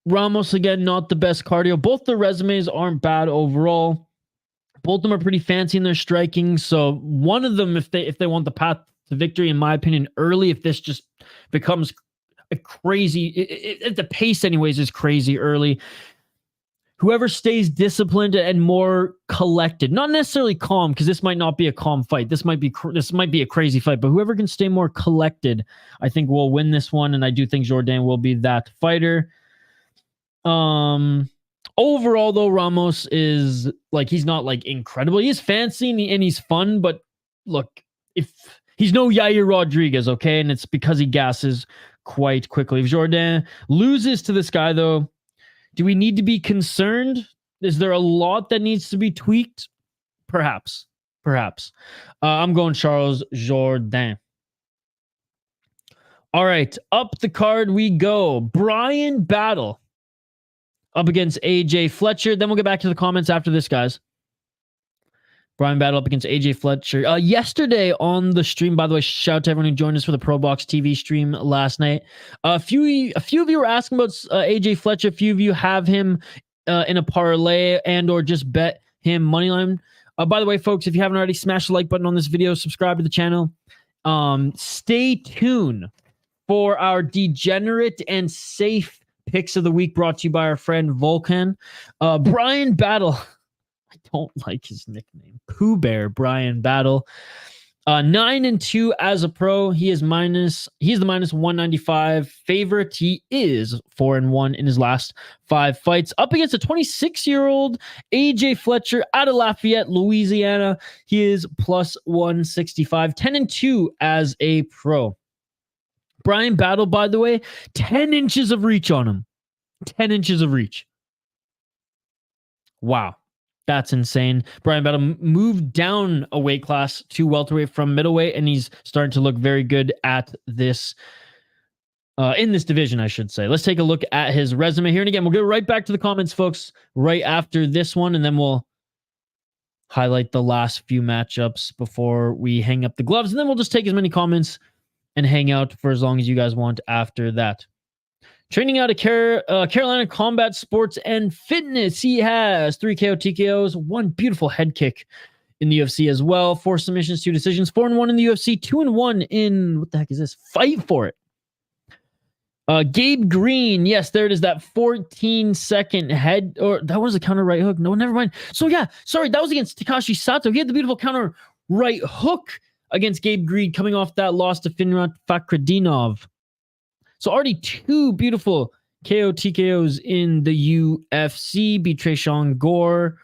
Ramos, again, not the best cardio. Both the resumes aren't bad overall. Both of them are pretty fancy in their striking. So one of them, if they want the path to victory, in my opinion, early, if this just becomes a crazy, if the pace anyways is crazy early, whoever stays disciplined and more collected, not necessarily calm, because this might not be a calm fight. This might be a crazy fight, but whoever can stay more collected, I think will win this one. And I do think Jourdain will be that fighter. Overall though, Ramos is like, he's not like incredible. He is fancy and he's fun, but look, if he's no Yair Rodriguez, okay? And it's because he gasses quite quickly. If Jourdain loses to this guy though, do we need to be concerned? Is there a lot that needs to be tweaked? Perhaps. I'm going Charles Jourdain. All right, up the card we go. Bryan battle up against AJ Fletcher. Then we'll get back to the comments after this, guys. Bryan battle up against AJ Fletcher. Yesterday on the stream, by the way, shout out to everyone who joined us for the Pro Box TV stream last night. A few of you were asking about AJ Fletcher. A few of you have him in a parlay and or just bet him moneyline. By the way, folks, if you haven't already, smash the like button on this video, subscribe to the channel. Stay tuned for our degenerate and safe picks of the week, brought to you by our friend Vulcan. Bryan battle. I don't like his nickname. Pooh Bear Bryan battle. 9-2 as a pro. He's the minus 195 favorite. He is 4-1 in his last 5 fights. Up against a 26-year-old AJ Fletcher out of Lafayette, Louisiana. He is plus 165. 10-2 as a pro. Bryan battle, by the way, 10 inches of reach on him. 10 inches of reach. Wow. That's insane. Bryan battle moved down a weight class to welterweight from middleweight, and he's starting to look very good at this, in this division, I should say. Let's take a look at his resume here. And again, we'll go right back to the comments, folks, right after this one, and then we'll highlight the last few matchups before we hang up the gloves, and then we'll just take as many comments and hang out for as long as you guys want after that. Training out of Carolina Combat Sports and Fitness. He has 3 KO TKOs, 1 beautiful head kick in the UFC as well, 4 submissions, 2 decisions, 4-1 in the UFC, 2-1 in, what the heck is this? Fight for it. Gabe Green. Yes, there it is. That 14-second head, or that was a counter right hook. No, never mind. So yeah, sorry, that was against Takashi Sato. He had the beautiful counter right hook against Gabe Green, coming off that loss to Finrat Fakhretdinov. So already 2 beautiful KO TKOs in the UFC. Beat Tresean Gore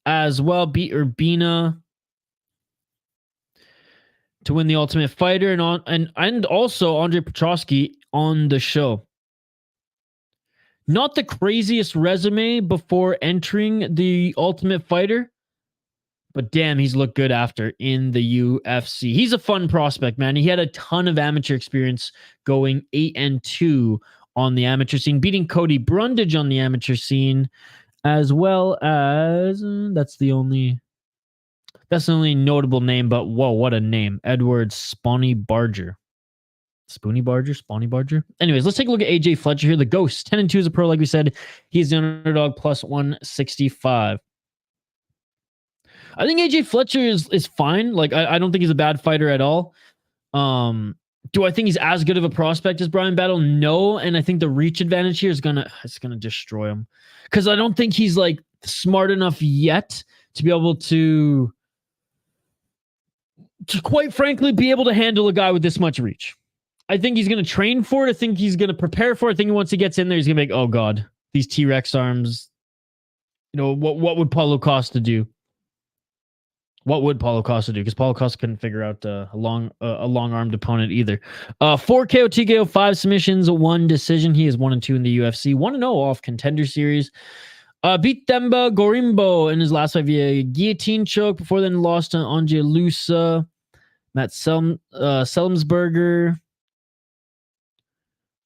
as well. Beat Urbina to win the Ultimate Fighter, and also Andre Petrosky on the show. Not the craziest resume before entering the Ultimate Fighter, but damn, he's looked good after in the UFC. He's a fun prospect, man. He had a ton of amateur experience, going 8-2 on the amateur scene, beating Cody Brundage on the amateur scene, as well as that's the only notable name. But whoa, what a name! Edward Spawny Barger. Spoony Barger, Spawny Barger. Anyways, let's take a look at AJ Fletcher here. The Ghost, 10-2 as a pro, like we said. He's the underdog, plus 165. I think AJ Fletcher is fine. Like, I don't think he's a bad fighter at all. Do I think he's as good of a prospect as Bryan battle? No. And I think the reach advantage here is gonna destroy him. Because I don't think he's like smart enough yet to be able to quite frankly be able to handle a guy with this much reach. I think he's gonna train for it. I think he's gonna prepare for it. I think once he gets in there, he's gonna be like, oh god, these T-Rex arms. what would Paulo Costa do? What would Paulo Costa do? Because Paulo Costa couldn't figure out a long-armed opponent either. 4 KO, TKO, 5 submissions, 1 decision. He is 1-2 in the UFC. 1-0 off Contender Series. Beat Themba Gorimbo in his last fight via guillotine choke. Before then, lost to Anje Lusa. Matt Selmsberger.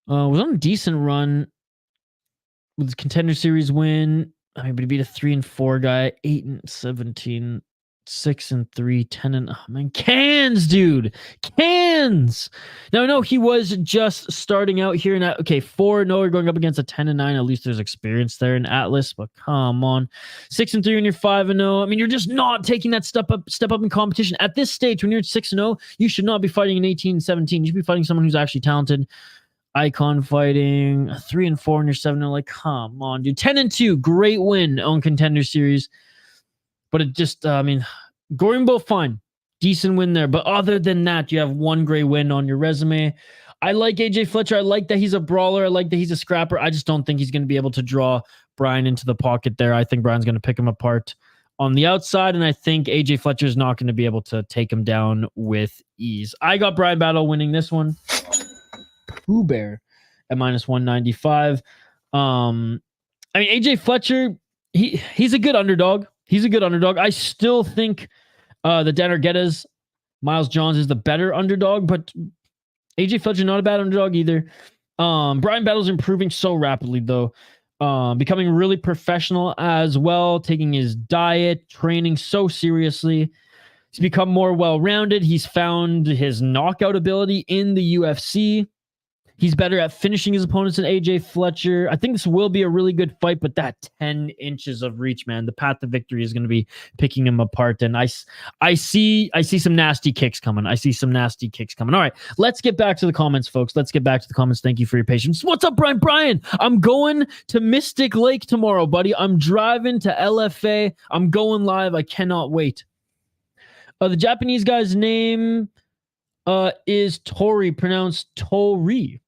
Was on a decent run with his Contender Series win. I mean, but he beat a 3-4 guy, 8-17. 6-3, 10 oh man, cans, dude, cans. Now, no, he was just starting out here in 4-0. We're going up against a 10-9. At least there's experience there in Atlas, but come on, 6-3 when you're 5-0. I mean, you're just not taking that step up in competition at this stage. When you're at 6-0, you should not be fighting an 18-17. You should be fighting someone who's actually talented. Icon fighting 3-4 and you're 7-0. Like, come on, dude. 10-2, great win on Contender Series. But it just, Gorimbo, fine. Decent win there. But other than that, you have 1 great win on your resume. I like AJ Fletcher. I like that he's a brawler. I like that he's a scrapper. I just don't think he's going to be able to draw Bryan into the pocket there. I think Bryan's going to pick him apart on the outside. And I think AJ Fletcher is not going to be able to take him down with ease. I got Bryan Battle winning this one. Pooh Bear at -195. AJ Fletcher, he's a good underdog. He's a good underdog. I still think the Dan Arguetas, Miles Johns is the better underdog, but AJ Fletcher not a bad underdog either. Bryan Battle's improving so rapidly though, becoming really professional as well, taking his diet, training so seriously. He's become more well-rounded. He's found his knockout ability in the UFC. He's better at finishing his opponents than AJ Fletcher. I think this will be a really good fight, but that 10 inches of reach, man, the path to victory is going to be picking him apart. And I see some nasty kicks coming. I see some nasty kicks coming. All right, let's get back to the comments, folks. Let's get back to the comments. Thank you for your patience. What's up, Bryan? Bryan, I'm going to Mystic Lake tomorrow, buddy. I'm driving to LFA. I'm going live. I cannot wait. The Japanese guy's name is Tori, pronounced Tori.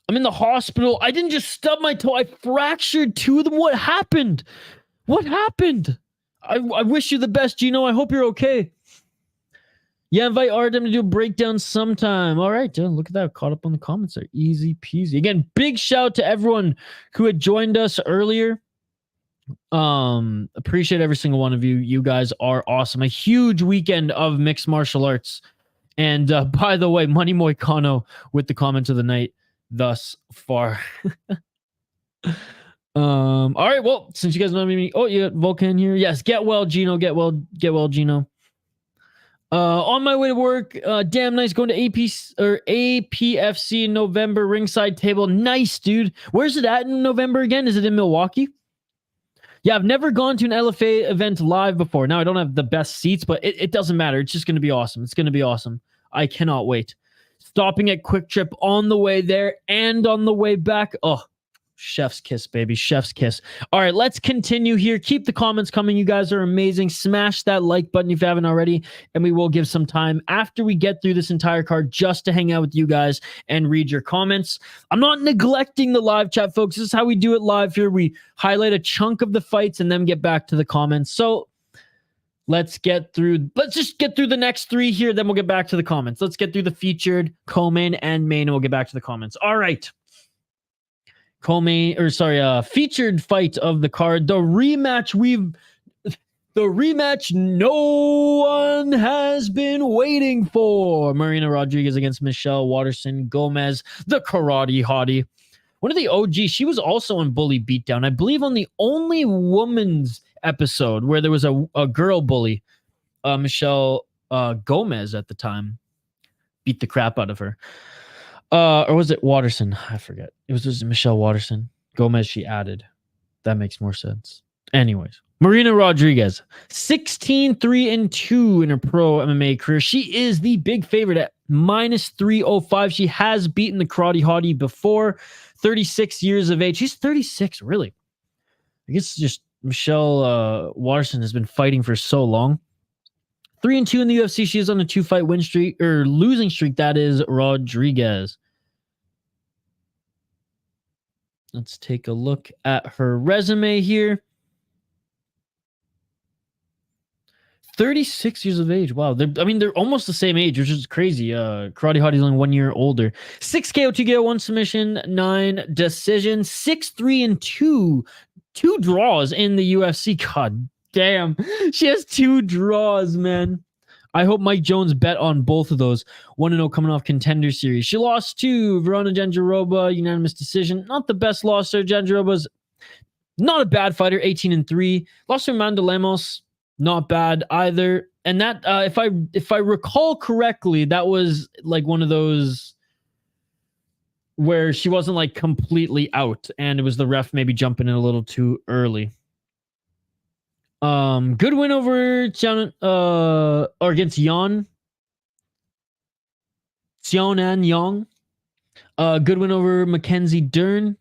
I'm in the hospital. I didn't just stub my toe. I fractured 2 of them. What happened? What happened? I wish you the best, Gino. I hope you're okay. Yeah, invite Artem to do a breakdown sometime. All right, look at that. Caught up on the comments there. Easy peasy. Again, big shout to everyone who had joined us earlier. Appreciate every single one of you. You guys are awesome. A huge weekend of mixed martial arts. And by the way, Money Moicano with the comment of the night thus far. All right, well, since you guys know me, oh, you got Vulcan here. Yes, get well, Gino. Get well, Gino. On my way to work. Damn nice, going to APFC in November. Ringside table, nice, dude. Where's it at in November again? Is it in Milwaukee? Yeah, I've never gone to an LFA event live before. Now I don't have the best seats, but it doesn't matter. It's just going to be awesome. It's going to be awesome. I cannot wait. Stopping at Quick Trip on the way there and on the way back. Oh, chef's kiss, baby. Chef's kiss. All right, let's continue here. Keep the comments coming. You guys are amazing. Smash that like button if you haven't already. And we will give some time after we get through this entire card just to hang out with you guys and read your comments. I'm not neglecting the live chat, folks. This is how we do it live here. We highlight a chunk of the fights and then get back to the comments. So let's just get through the next 3 here, then we'll get back to the comments. Let's get through the featured, co-main, and main, and we'll get back to the comments. All right. Featured fight of the card. The rematch no one has been waiting for. Marina Rodriguez against Michelle Waterson-Gomez, the karate hottie. One of the OGs. She was also on Bully Beatdown. I believe on the only woman's episode where there was a girl bully, Michelle Gomez at the time beat the crap out of her. Or was it Waterson? I forget. It was just Michelle Waterson. Gomez, she added. That makes more sense. Anyways, Marina Rodriguez, 16-3-2 in her pro MMA career. She is the big favorite at -305. She has beaten the karate hottie before. 36 years of age. She's 36, really. I guess just Michelle Waterson has been fighting for so long. 3-2 in the UFC. She is on a 2-fight win streak, or losing streak. That is Rodriguez. Let's take a look at her resume here. 36 years of age. Wow. They're almost the same age, which is crazy. Karate Hottie's only 1 year older. 6 KO, 2 KO, 1 submission, 9 decisions, 6-3-2. 2 draws in the UFC. God damn. She has 2 draws, man. I hope Mike Jones bet on both of those. 1-0 coming off Contender Series. She lost to Verona Jandiroba, unanimous decision. Not the best loss there. Jandiroba's not a bad fighter, 18-3. Lost to Amanda Lemos. Not bad either. And that, if I recall correctly, that was like one of those where she wasn't like completely out, and it was the ref maybe jumping in a little too early. Good win over or against Xiaonan Yang. Good win over Mackenzie Dern.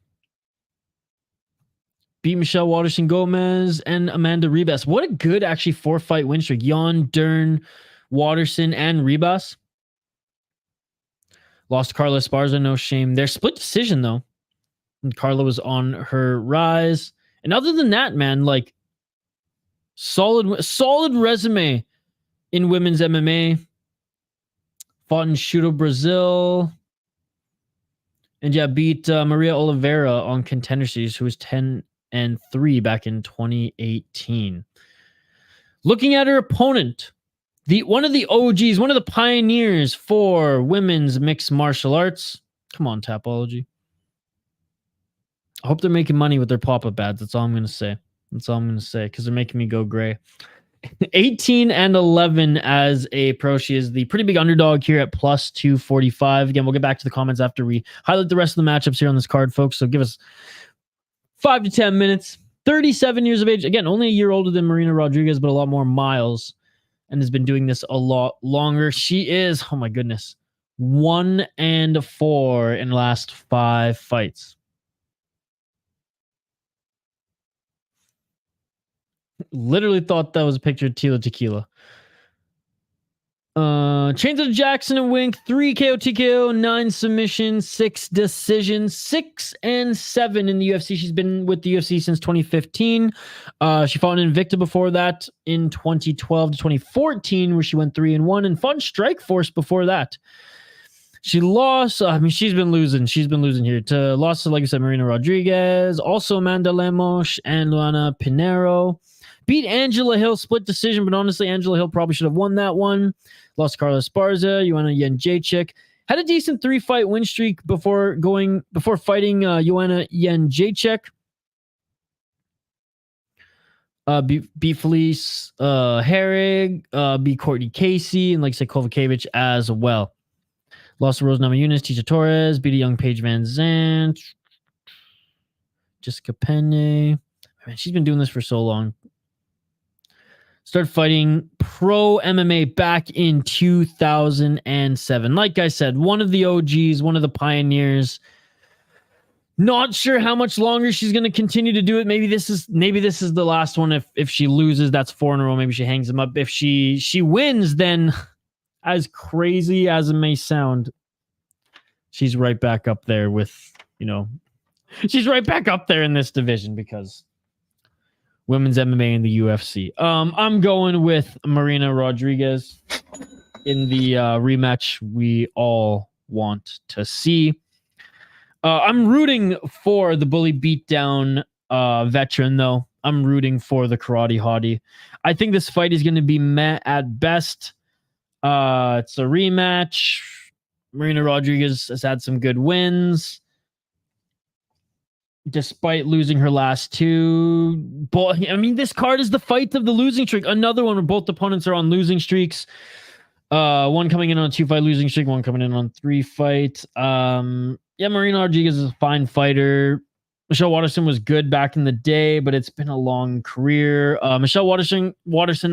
Beat Michelle Waterson-Gomez and Amanda Ribas. What a good, actually, 4-fight win streak. Jan, Dern, Waterson, and Ribas. Lost to Carla Esparza, no shame. Their split decision, though. And Carla was on her rise. And other than that, man, like, solid resume in women's MMA. Fought in Shooto, Brazil. And yeah, beat Maria Oliveira on Contender Series, who was 10-3 back in 2018. Looking at her opponent, one of the OGs, one of the pioneers for women's mixed martial arts. Come on, Tapology. I hope they're making money with their pop-up ads. That's all I'm going to say. That's all I'm going to say, because they're making me go gray. 18-11 as a pro. She is the pretty big underdog here at plus 245. Again, we'll get back to the comments after we highlight the rest of the matchups here on this card, folks. So give us 5 to 10 minutes. 37 years of age. Again, only a year older than Marina Rodriguez, but a lot more miles, and has been doing this a lot longer. She is, oh my goodness, 1-4 in the last 5 fights. Literally thought that was a picture of Tila Tequila. Chains of Jackson and Wink, 3 KO, TKO, 9 submissions, 6 decisions, 6-7 in the UFC. She's been with the UFC since 2015. She fought in Invicta before that in 2012 to 2014, where she went 3-1, and fought in Strikeforce before that. She lost. She's been losing. She's been losing here. Lost to, like I said, Marina Rodriguez, also Amanda Lemos and Luana Pinheiro. Beat Angela Hill, split decision, but honestly, Angela Hill probably should have won that one. Lost to Carla Esparza, Joanna Jędrzejczyk. Had a decent 3-fight win streak before fighting Joanna Jędrzejczyk. Beat Felice Herrig, beat Courtney Casey, and like I said, Kovacevic as well. Lost to Rose Namajunas, Tisha Torres, beat a young Paige Van Zandt, Jessica Penne. Man, she's been doing this for so long. Started fighting pro MMA back in 2007. Like I said, one of the OGs, one of the pioneers. Not sure how much longer she's going to continue to do it. Maybe this is the last one. If she loses, that's 4 in a row. Maybe she hangs them up. If she wins, then, as crazy as it may sound, she's right back up there with, she's right back up there in this division, because women's MMA in the UFC. I'm going with Marina Rodriguez in the rematch we all want to see. I'm rooting for the bully beatdown veteran, though. I'm rooting for the Karate Hottie. I think this fight is going to be meh at best. It's a rematch. Marina Rodriguez has had some good wins, despite losing her last 2. But this card is the fight of the losing streak. Another one where both opponents are on losing streaks. One coming in on a 2-fight losing streak, one coming in on 3-fight. Marina Rodriguez is a fine fighter. Michelle Waterson was good back in the day, but it's been a long career. Michelle Waterson,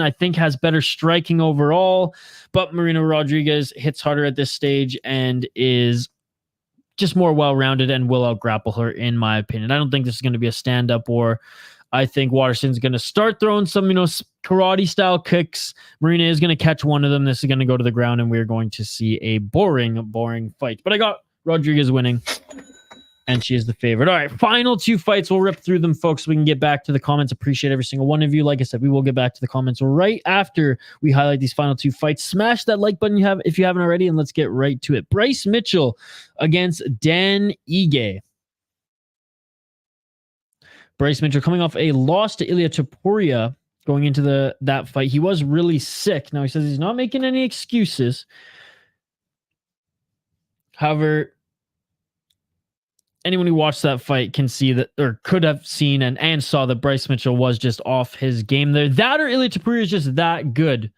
I think, has better striking overall, but Marina Rodriguez hits harder at this stage and is just more well-rounded and will out-grapple her, in my opinion. I don't think this is going to be a stand-up war. I think Waterson's going to start throwing some, karate-style kicks. Marina is going to catch one of them. This is going to go to the ground, and we're going to see a boring fight. But I got Rodriguez winning. And she is the favorite. All right, final 2 fights. We'll rip through them, folks, so we can get back to the comments. Appreciate every single one of you. Like I said, we will get back to the comments right after we highlight these final 2 fights. Smash that like button if you haven't already, and let's get right to it. Bryce Mitchell against Dan Ige. Bryce Mitchell coming off a loss to Ilia Topuria going into that fight. He was really sick. Now, he says he's not making any excuses. However, anyone who watched that fight can see that, or could have seen and saw that Bryce Mitchell was just off his game there. That or Ilia Topuria is just that good,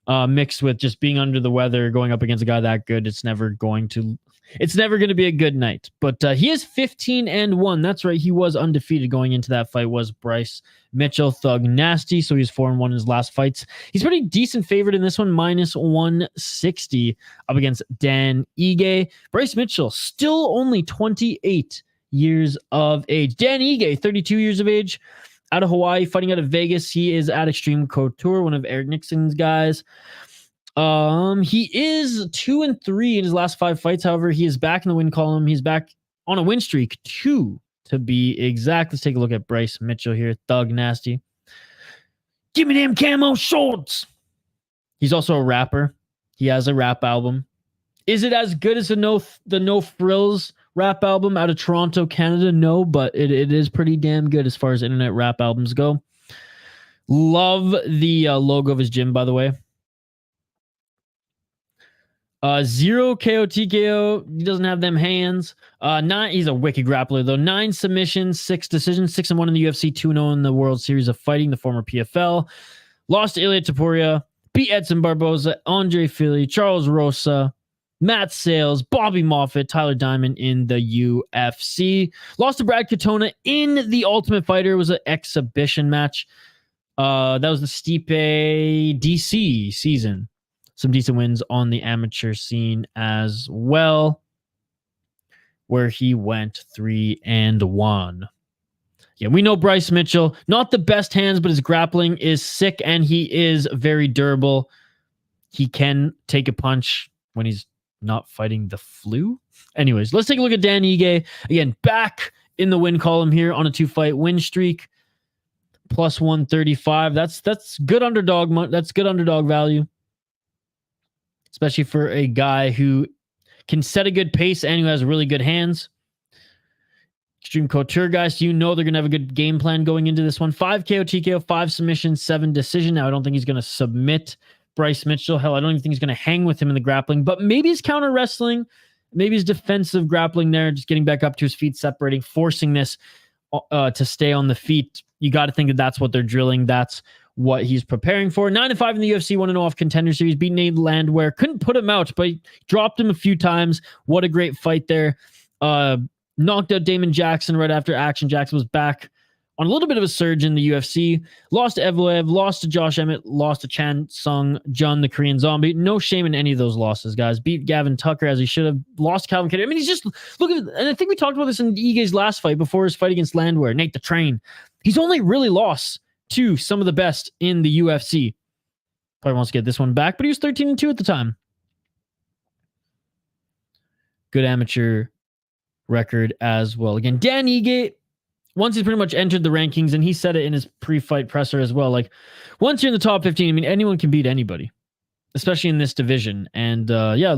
mixed with just being under the weather, going up against a guy that good. It's never going to be a good night. But he is 15-1. That's right. He was undefeated going into that fight, was Bryce Mitchell. Thug nasty. So he's 4-1 in his last fights. He's pretty decent favorite in this one, -160 up against Dan Ige. Bryce Mitchell, still only 28 years of age. Dan Ige, 32 years of age, out of Hawaii, fighting out of Vegas. He is at Extreme Couture, one of Eric Nixon's guys. He is 2-3 in his last 5 fights. However, he is back in the win column. He's back on a win streak, 2 to be exact. Let's take a look at Bryce Mitchell here. Thug nasty. Give me them camo shorts. He's also a rapper. He has a rap album. Is it as good as the No Frills rap album out of Toronto, Canada? No, but it is pretty damn good as far as internet rap albums go. Love the logo of his gym, by the way. 0 KO TKO. He doesn't have them hands. 9. He's a wicked grappler though. 9 submissions, 6 decisions, 6-1 in the UFC, 2-0 in the World Series of Fighting, the former PFL. Lost to Ilia Topuria. Beat Edson Barboza, Andre Fili, Charles Rosa, Matt Sales, Bobby Moffitt, Tyler Diamond in the UFC. Lost to Brad Katona in the Ultimate Fighter. It was an exhibition match. That was the Stipe DC season. Some decent wins on the amateur scene as well, where he went 3-1. Yeah, we know Bryce Mitchell, not the best hands, but his grappling is sick, and he is very durable. He can take a punch when he's not fighting the flu. Anyways, let's take a look at Dan Ige. Again, back in the win column here on a 2-fight win streak. +135. That's good underdog. That's good underdog value, especially for a guy who can set a good pace and who has really good hands. Extreme Couture guys, you know they're going to have a good game plan going into this one. 5 KO TKO, 5 submissions, 7 decision. Now, I don't think he's going to submit Bryce Mitchell. Hell, I don't even think he's going to hang with him in the grappling, but maybe his counter wrestling, maybe his defensive grappling there, just getting back up to his feet, separating, forcing this to stay on the feet. You got to think that that's what they're drilling. That's what he's preparing for. 9-5 in the UFC, 1-0 off Contender Series. Beat Nate Landwehr. Couldn't put him out, but he dropped him a few times. What a great fight there. Knocked out Damon Jackson right after action. Jackson was back on a little bit of a surge in the UFC. Lost to Evloev, lost to Josh Emmett, lost to Chan Sung Jun, the Korean Zombie. No shame in any of those losses, guys. Beat Gavin Tucker as he should have. Lost Calvin Kennedy. I mean, he's just, look at, and I think we talked about this in Ige's last fight before his fight against Landwehr, Nate the Train. He's only really lost to some of the best in the UFC. Probably wants to get this one back, but he was 13-2 at the time. Good amateur record as well. Again, Dan Ige, once he's pretty much entered the rankings, and he said it in his pre-fight presser as well, like, once you're in the top 15, I mean, anyone can beat anybody, especially in this division. And yeah,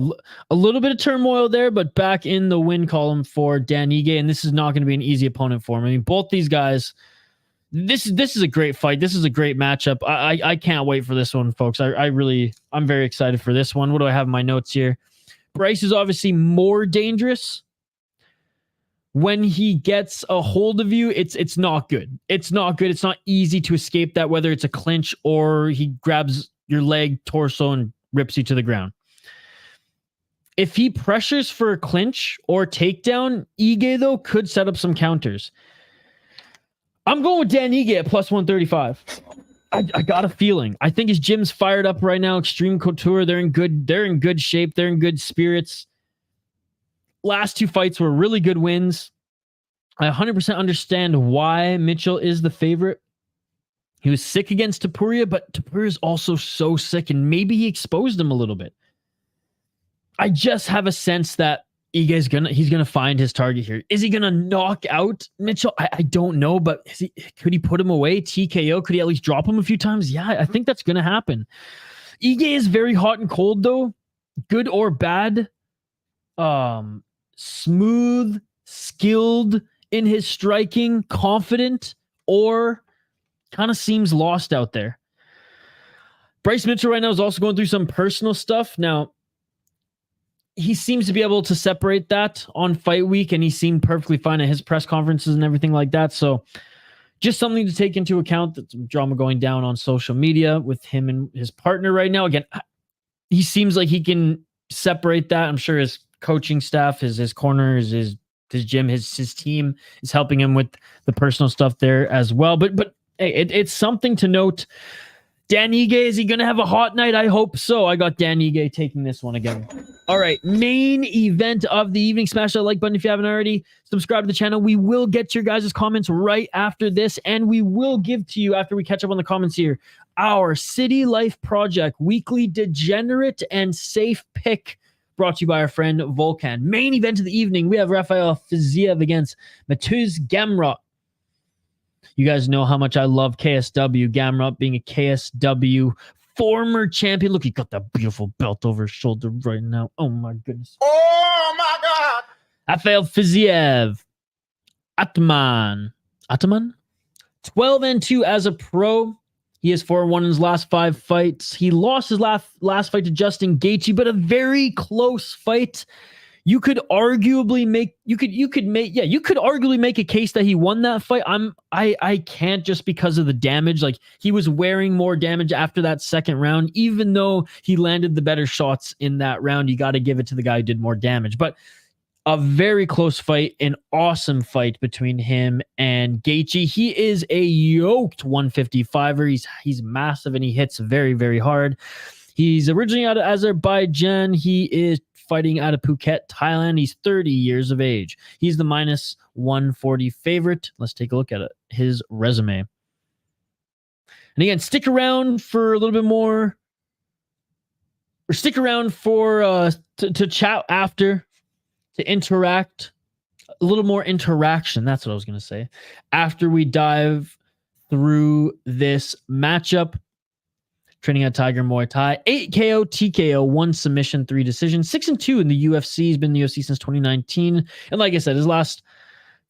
a little bit of turmoil there, but back in the win column for Dan Ige, and this is not going to be an easy opponent for him. I mean, both these guys, this is a great fight. This is a great matchup. I can't wait for this one, folks. I'm very excited for this one. What do I have in my notes here? Bryce is obviously more dangerous. When he gets a hold of you, it's not good. It's not good. It's not easy to escape that, whether it's a clinch or he grabs your leg, torso, and rips you to the ground. If he pressures for a clinch or takedown, Ige, though, could set up some counters. I'm going with Dan Ige at +135. I got a feeling. I think his gym's fired up right now. Extreme Couture, they're in good shape. They're in good spirits. Last 2 fights were really good wins. I 100% understand why Mitchell is the favorite. He was sick against Topuria, but Topuria is also so sick, and maybe he exposed him a little bit. I just have a sense that He's gonna find his target here. Is he gonna knock out Mitchell? I don't know, but could he put him away? TKO? Could he at least drop him a few times? Yeah, I think that's gonna happen. Ige is very hot and cold though, good or bad. Smooth, skilled in his striking, confident, or kind of seems lost out there. Bryce Mitchell right now is also going through some personal stuff. Now, he seems to be able to separate that on fight week, and he seemed perfectly fine at his press conferences and everything like that. So just something to take into account. That's some drama going down on social media with him and his partner right now. Again, he seems like he can separate that. I'm sure his coaching staff, his corners, his gym, his team is helping him with the personal stuff there as well. But hey, it's something to note. Dan Ige, is he going to have a hot night? I hope so. I got Dan Ige taking this one again. All right, main event of the evening. Smash that like button if you haven't already. Subscribe to the channel. We will get your guys' comments right after this, and we will give to you, after we catch up on the comments here, our City Life Project weekly degenerate and safe pick brought to you by our friend Volkan. Main event of the evening, we have Rafael Fiziev against Mateusz Gamrot. You guys know how much I love KSW. Gamrot being a KSW former champion. Look, he got that beautiful belt over his shoulder right now. Oh my goodness. Oh my God. Rafael Fiziev. Ataman. 12-2 as a pro. He is 4-1 in his last 5 fights. He lost his last fight to Justin Gaethje, but a very close fight. You could arguably make a case that he won that fight. I can't, just because of the damage. Like, he was wearing more damage after that second round, even though he landed the better shots in that round. You got to give it to the guy who did more damage. But a very close fight, an awesome fight between him and Gaethje. He is a yoked 155er. He's massive and he hits very, very hard. He's originally out of Azerbaijan. He is fighting out of Phuket, Thailand. He's 30 years of age. He's the minus 140 favorite. Let's take a look at it. His resume. And again, stick around for a little bit more. Or stick around for to chat after, to interact. A little more interaction. That's what I was going to say. After we dive through this matchup. Training at Tiger Muay Thai, 8 KO, TKO, 1 submission, 3 decisions, 6-2 in the UFC. He's been in the UFC since 2019. And like I said, his last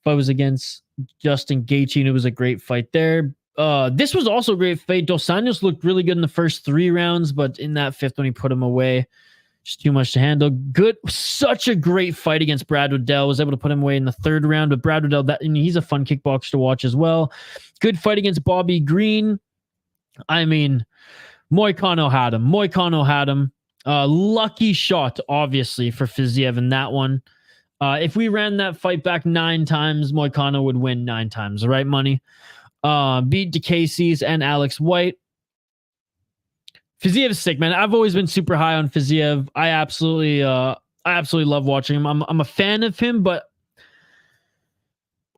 fight was against Justin Gaethje, and it was a great fight there. This was also a great fight. Dos Anjos looked really good in the first 3 rounds, but in that 5th one, he put him away. Just too much to handle. Good, such a great fight against Brad Riddell. Was able to put him away in the 3rd round, but Brad Riddell, he's a fun kickboxer to watch as well. Good fight against Bobby Green. I mean, Moicano had him. Lucky shot, obviously, for Fiziev in that one. If we ran that fight back 9 times, Moicano would win 9 times. Right, money? Beat DeCasey's and Alex White. Fiziev's sick, man. I've always been super high on Fiziev. I absolutely love watching him. I'm a fan of him, but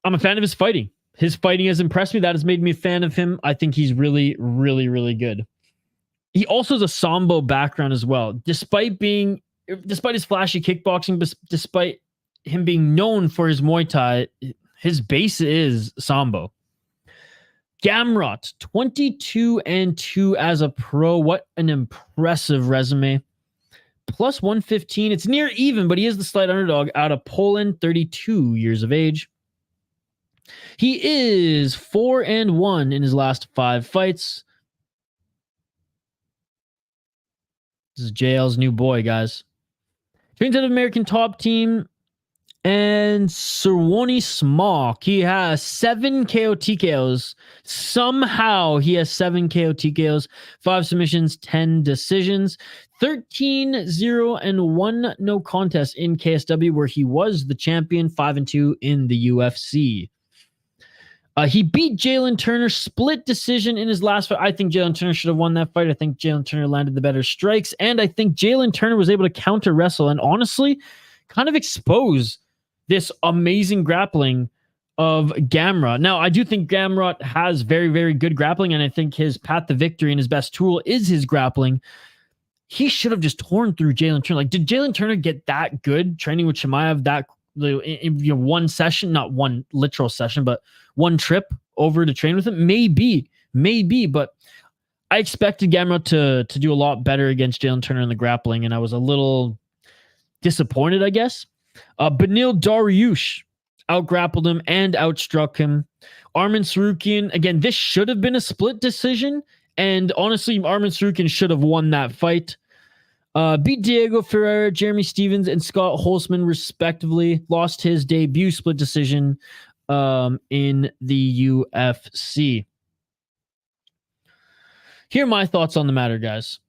I'm a fan of his fighting. His fighting has impressed me. That has made me a fan of him. I think he's really, really, really good. He also has a Sambo background as well. Despite his flashy kickboxing, despite him being known for his Muay Thai, his base is Sambo. Gamrot, 22-2 as a pro. What an impressive resume. Plus 115. It's near even, but he is the slight underdog out of Poland, 32 years of age. He is 4-1 in his last 5 fights. This is JL's new boy, guys. Trains out of American Top Team and Serwoni Smock. He has 7 KO TKOs. Somehow he has 7 KO TKOs, 5 submissions, 10 decisions, 13-0 and 1 no contest in KSW, where he was the champion, 5-2 in the UFC. He beat Jalen Turner, split decision in his last fight. I think Jalen Turner should have won that fight. I think Jalen Turner landed the better strikes, and I think Jalen Turner was able to counter wrestle and honestly kind of expose this amazing grappling of Gamrot. Now, I do think Gamrot has very, very good grappling, and I think his path to victory and his best tool is his grappling. he should have just torn through Jalen Turner. Like, did Jalen Turner get that good training with Chimaev in one session, not one literal session, but one trip over to train with him? Maybe, but I expected Gamrot to do a lot better against Jalen Turner in the grappling, and I was a little disappointed, I guess. Benil Dariush out-grappled him and outstruck him. Arman Tsarukyan, again, this should have been a split decision, and honestly, Arman Tsarukyan should have won that fight. Beat Diego Ferreira, Jeremy Stevens, and Scott Holtzman, respectively. Lost his debut split decision in the UFC. Here are my thoughts on the matter, guys.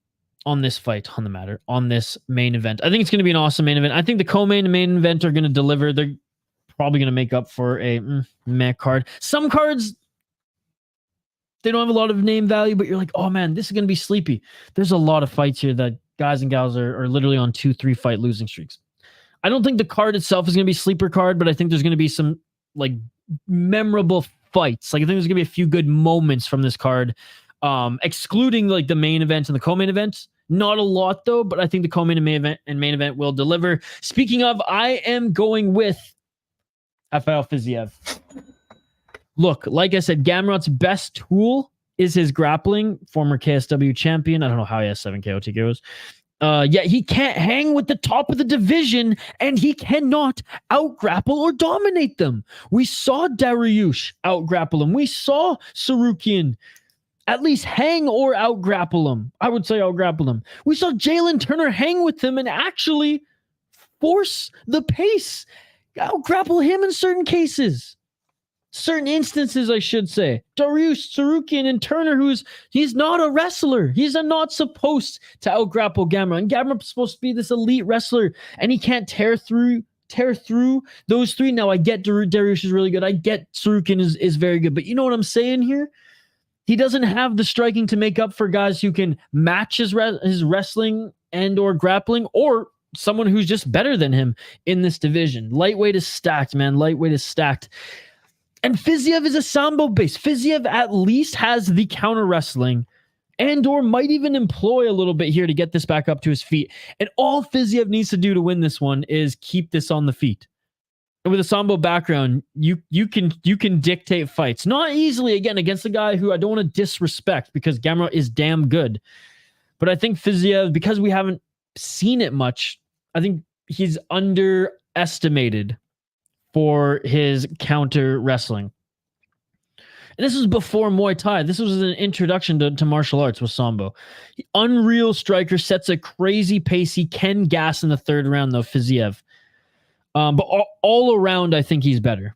On this fight, on this main event. I think it's going to be an awesome main event. I think the co-main and main event are going to deliver. They're probably going to make up for a meh card. Some cards, they don't have a lot of name value, but you're like, oh man, this is going to be sleepy. There's a lot of fights here that guys and gals are literally on 2-3 fight losing streaks. I don't think the card itself is going to be a sleeper card, but I think there's going to be some like memorable fights. Like I think there's going to be a few good moments from this card. Excluding like the main event and the co-main event, not a lot though, but I think the co-main and main event will deliver. Speaking of, I am going with Rafael Fiziev. Look, like I said, Gamrot's best tool is his grappling, former KSW champion. I don't know how he has 7 KO TKOs. Yet he can't hang with the top of the division, and he cannot out-grapple or dominate them. We saw Dariush out-grapple him. We saw Tsarukyan at least hang or out-grapple him. I would say out-grapple him. We saw Jalen Turner hang with him and actually force the pace. Out-grapple him in certain cases. Certain instances, I should say. Dariush, Tsarukyan, and Turner, he's not a wrestler. He's not supposed to out-grapple Gamrot. And Gamrot's supposed to be this elite wrestler, and he can't tear through those three. Now, I get Dariush is really good. I get Tsarukyan is very good. But you know what I'm saying here? He doesn't have the striking to make up for guys who can match his wrestling and or grappling, or someone who's just better than him in this division. Lightweight is stacked, man. Lightweight is stacked. And Fiziev is a sambo base. Fiziev at least has the counter wrestling and or might even employ a little bit here to get this back up to his feet. And all Fiziev needs to do to win this one is keep this on the feet. And with a sambo background, you can dictate fights. Not easily, again, against a guy who I don't want to disrespect because Gamrot is damn good. But I think Fiziev, because we haven't seen it much, I think he's underestimated for his counter wrestling. And this was before Muay Thai. This was an introduction to martial arts with sambo. Unreal striker, sets a crazy pace. He can gas in the third round, though, Fiziev. But all around, I think he's better.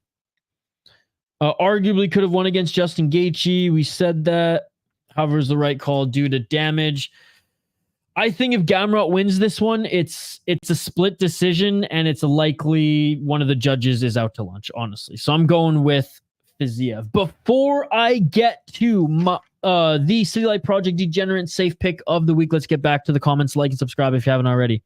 Arguably could have won against Justin Gaethje. We said that. However, is the right call due to damage. I think if Gamrot wins this one, it's a split decision, and it's likely one of the judges is out to lunch, honestly. So I'm going with Fiziev. Before I get to the City Light Project Degenerate Safe Pick of the Week, let's get back to the comments. Like and subscribe if you haven't already.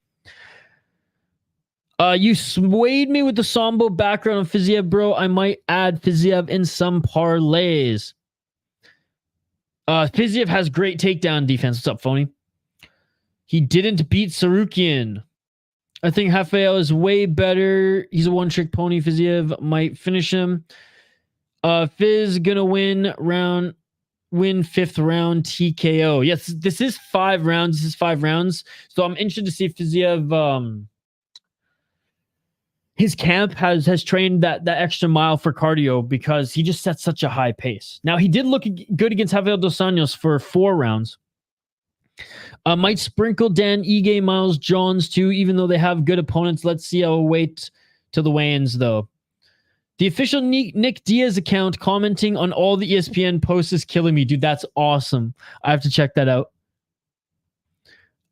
You swayed me with the sambo background of Fiziev, bro. I might add Fiziev in some parlays. Fiziev has great takedown defense. What's up, phony? He didn't beat Tsarukyan. I think Rafael is way better. He's a one-trick pony. Fiziev might finish him. Fiz gonna win 5th round TKO. Yes, this is 5 rounds. This is 5 rounds. So I'm interested to see if Fiziev his camp has trained that extra mile for cardio because he just sets such a high pace. Now, he did look good against Rafael Dos Anjos for 4 rounds. Might sprinkle Dan Ige, Miles Johns too, even though they have good opponents. Let's see how we'll wait till the weigh-ins, though. The official Nick Diaz account commenting on all the ESPN posts is killing me. Dude, that's awesome. I have to check that out.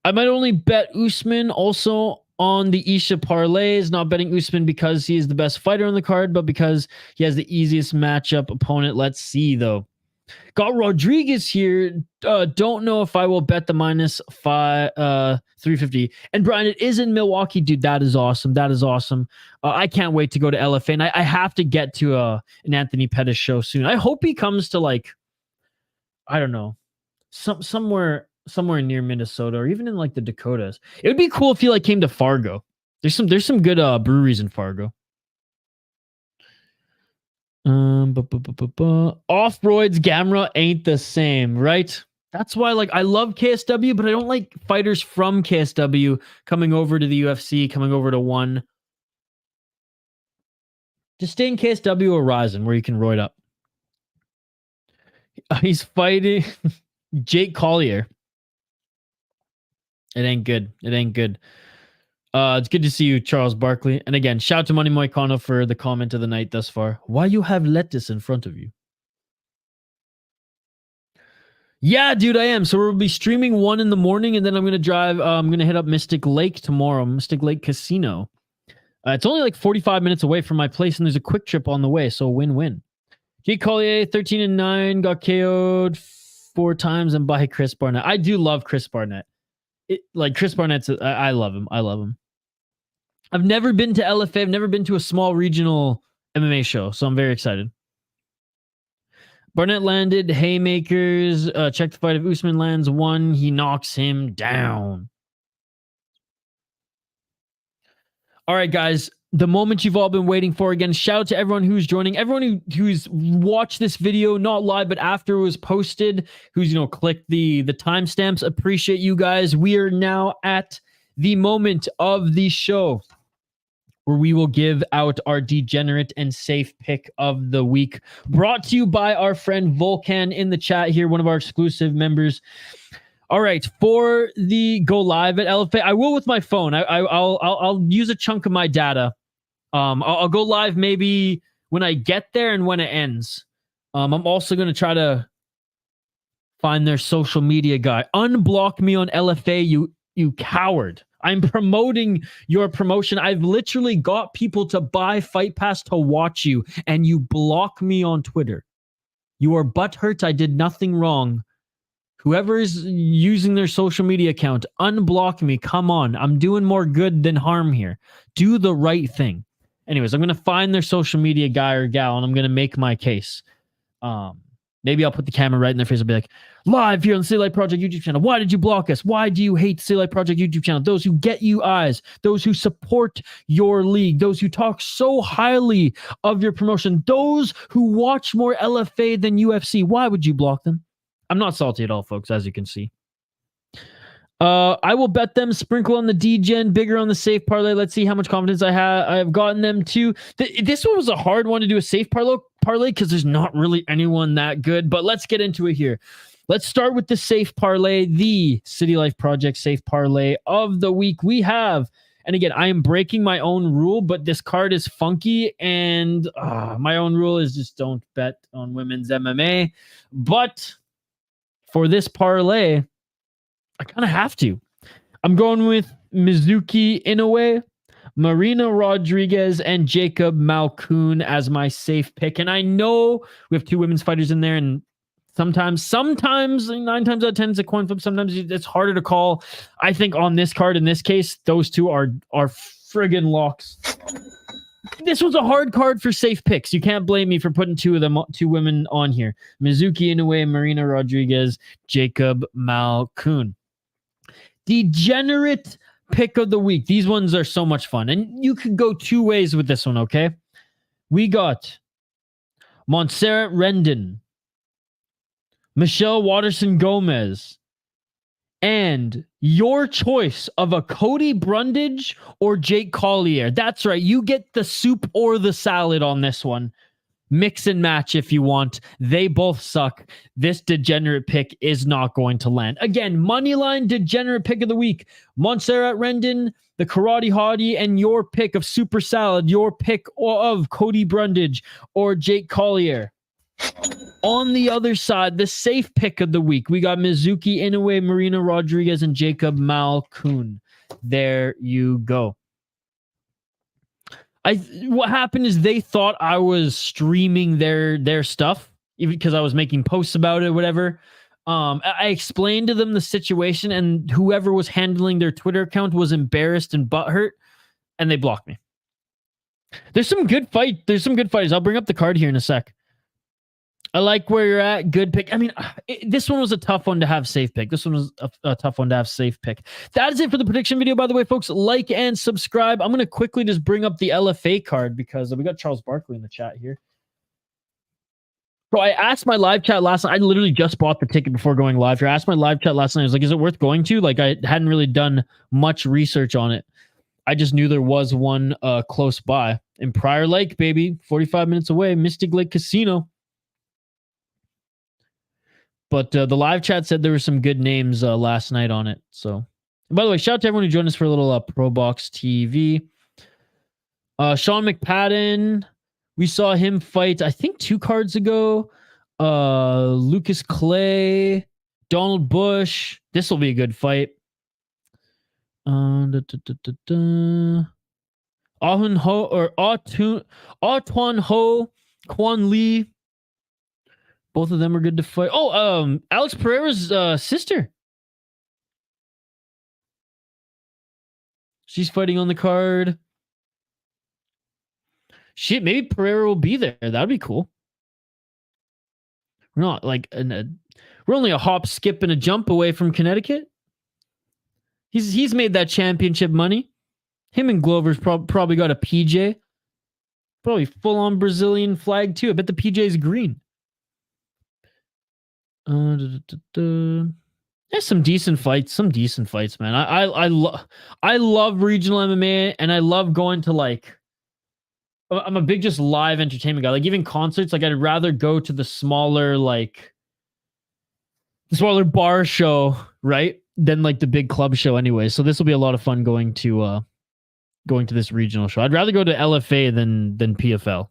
I might only bet Usman also on the Isha parlays, not betting Usman because he is the best fighter on the card, but because he has the easiest matchup opponent. Let's see, though. Got Rodriguez here. Don't know if I will bet the minus 350. And Bryan, it is in Milwaukee, dude. That is awesome. That is awesome. I can't wait to go to LFA, and I have to get to an Anthony Pettis show soon. I hope he comes to, like, I don't know, somewhere somewhere near Minnesota or even in like the Dakotas. It would be cool if he like came to Fargo. There's some good breweries in Fargo. Off-roids Gamrot ain't the same, right? That's why like I love KSW, but I don't like fighters from KSW coming over to the UFC, coming over to one. Just stay in KSW or Ryzen where you can roid up. He's fighting Jake Collier. It ain't good. It ain't good. It's good to see you, Charles Barkley. And again, shout out to Money Moicano for the comment of the night thus far. Why you have lettuce in front of you? Yeah, dude, I am. So we'll be streaming 1 in the morning, and then I'm going to drive. I'm going to hit up Mystic Lake tomorrow, Mystic Lake Casino. It's only like 45 minutes away from my place, and there's a quick trip on the way, so win-win. Jake Collier, 13-9, got KO'd 4 times, and by Chris Barnett. I do love Chris Barnett. Chris Barnett's, I love him. I love him. I've never been to LFA. I've never been to a small regional MMA show, so I'm very excited. Barnett landed haymakers. Check the fight. If Usman lands 1, he knocks him down. All right, guys. The moment you've all been waiting for. Again, shout out to everyone who's joining. Everyone who's watched this video, not live, but after it was posted, who's, clicked the timestamps. Appreciate you guys. We are now at the moment of the show where we will give out our degenerate and safe pick of the week. Brought to you by our friend Volcan in the chat here, one of our exclusive members. All right, for the go live at LFA, I will with my phone. I'll use a chunk of my data. I'll go live maybe when I get there and when it ends. I'm also going to try to find their social media guy. Unblock me on LFA, you coward. I'm promoting your promotion. I've literally got people to buy Fight Pass to watch you, and you block me on Twitter. You are butthurt. I did nothing wrong. Whoever is using their social media account, unblock me. Come on. I'm doing more good than harm here. Do the right thing. Anyways, I'm going to find their social media guy or gal, and I'm going to make my case. Maybe I'll put the camera right in their face and be like, live here on the City Light Project YouTube channel. Why did you block us? Why do you hate the City Light Project YouTube channel? Those who get you eyes, those who support your league, those who talk so highly of your promotion, those who watch more LFA than UFC. Why would you block them? I'm not salty at all, folks, as you can see. I will bet them sprinkle on the D-Gen, bigger on the safe parlay. Let's see how much confidence I have gotten them to. This one was a hard one to do a safe parlay because there's not really anyone that good, but let's get into it here. Let's start with the safe parlay, the City Life Project safe parlay of the week. We have, and again, I am breaking my own rule, but this card is funky, and my own rule is just don't bet on women's MMA. But for this parlay, I kind of have to. I'm going with Mizuki Inoue, Marina Rodriguez, and Jacob Malkoun as my safe pick. And I know we have 2 women's fighters in there, and sometimes 9 times out of 10 it's a coin flip. Sometimes it's harder to call. I think on this card, in this case, those 2 are friggin' locks. This was a hard card for safe picks. You can't blame me for putting 2 women on here. Mizuki Inoue, Marina Rodriguez, Jacob Malkoun. Degenerate pick of the week. These ones are so much fun. And you could go 2 ways with this one, okay? We got Montserrat Rendon, Michelle Waterson-Gomez, and your choice of a Cody Brundage or Jake Collier. That's right. You get the soup or the salad on this one. Mix and match if you want. They both suck. This degenerate pick is not going to land. Again, moneyline degenerate pick of the week. Montserrat Rendon, the Karate Hottie, and your pick of Super Salad, your pick of Cody Brundage or Jake Collier. On the other side, the safe pick of the week, we got Mizuki Inoue, Marina Rodriguez, and Jacob Malkoun. There you go. What happened is they thought I was streaming their stuff, even because I was making posts about it, whatever. I explained to them the situation, and whoever was handling their Twitter account was embarrassed and butthurt, and they blocked me. There's some good fighters. I'll bring up the card here in a sec. I like where you're at. Good pick. I mean, this one was a tough one to have safe pick. This one was a tough one to have safe pick. That is it for the prediction video, by the way, folks. Like and subscribe. I'm going to quickly just bring up the LFA card because we got Charles Barkley in the chat here. So I asked my live chat last night. I literally just bought the ticket before going live here. I asked my live chat last night. I was like, is it worth going to? Like, I hadn't really done much research on it. I just knew there was one close by in Prior Lake, baby. 45 minutes away. Mystic Lake Casino. But the live chat said there were some good names last night on it. So, by the way, shout out to everyone who joined us for a little Pro Box TV. Sean McPadden, we saw him fight, I think, 2 cards ago. Lucas Clay, Donald Bush. This will be a good fight. Ahun Ho or Autuan Ho, Quan Lee. Both of them are good to fight. Oh, Alex Pereira's sister. She's fighting on the card. Shit, maybe Pereira will be there. That'd be cool. We're not like we're only a hop, skip, and a jump away from Connecticut. He's made that championship money. Him and Glover's probably got a PJ. Probably full on Brazilian flag too. I bet the PJ is green. There's some decent fights. Man. I love regional MMA, and I love going to, like, I'm a big just live entertainment guy. Like, even concerts, like, I'd rather go to the smaller bar show, right, than like the big club show anyway. So this will be a lot of fun going to this regional show. I'd rather go to LFA than PFL.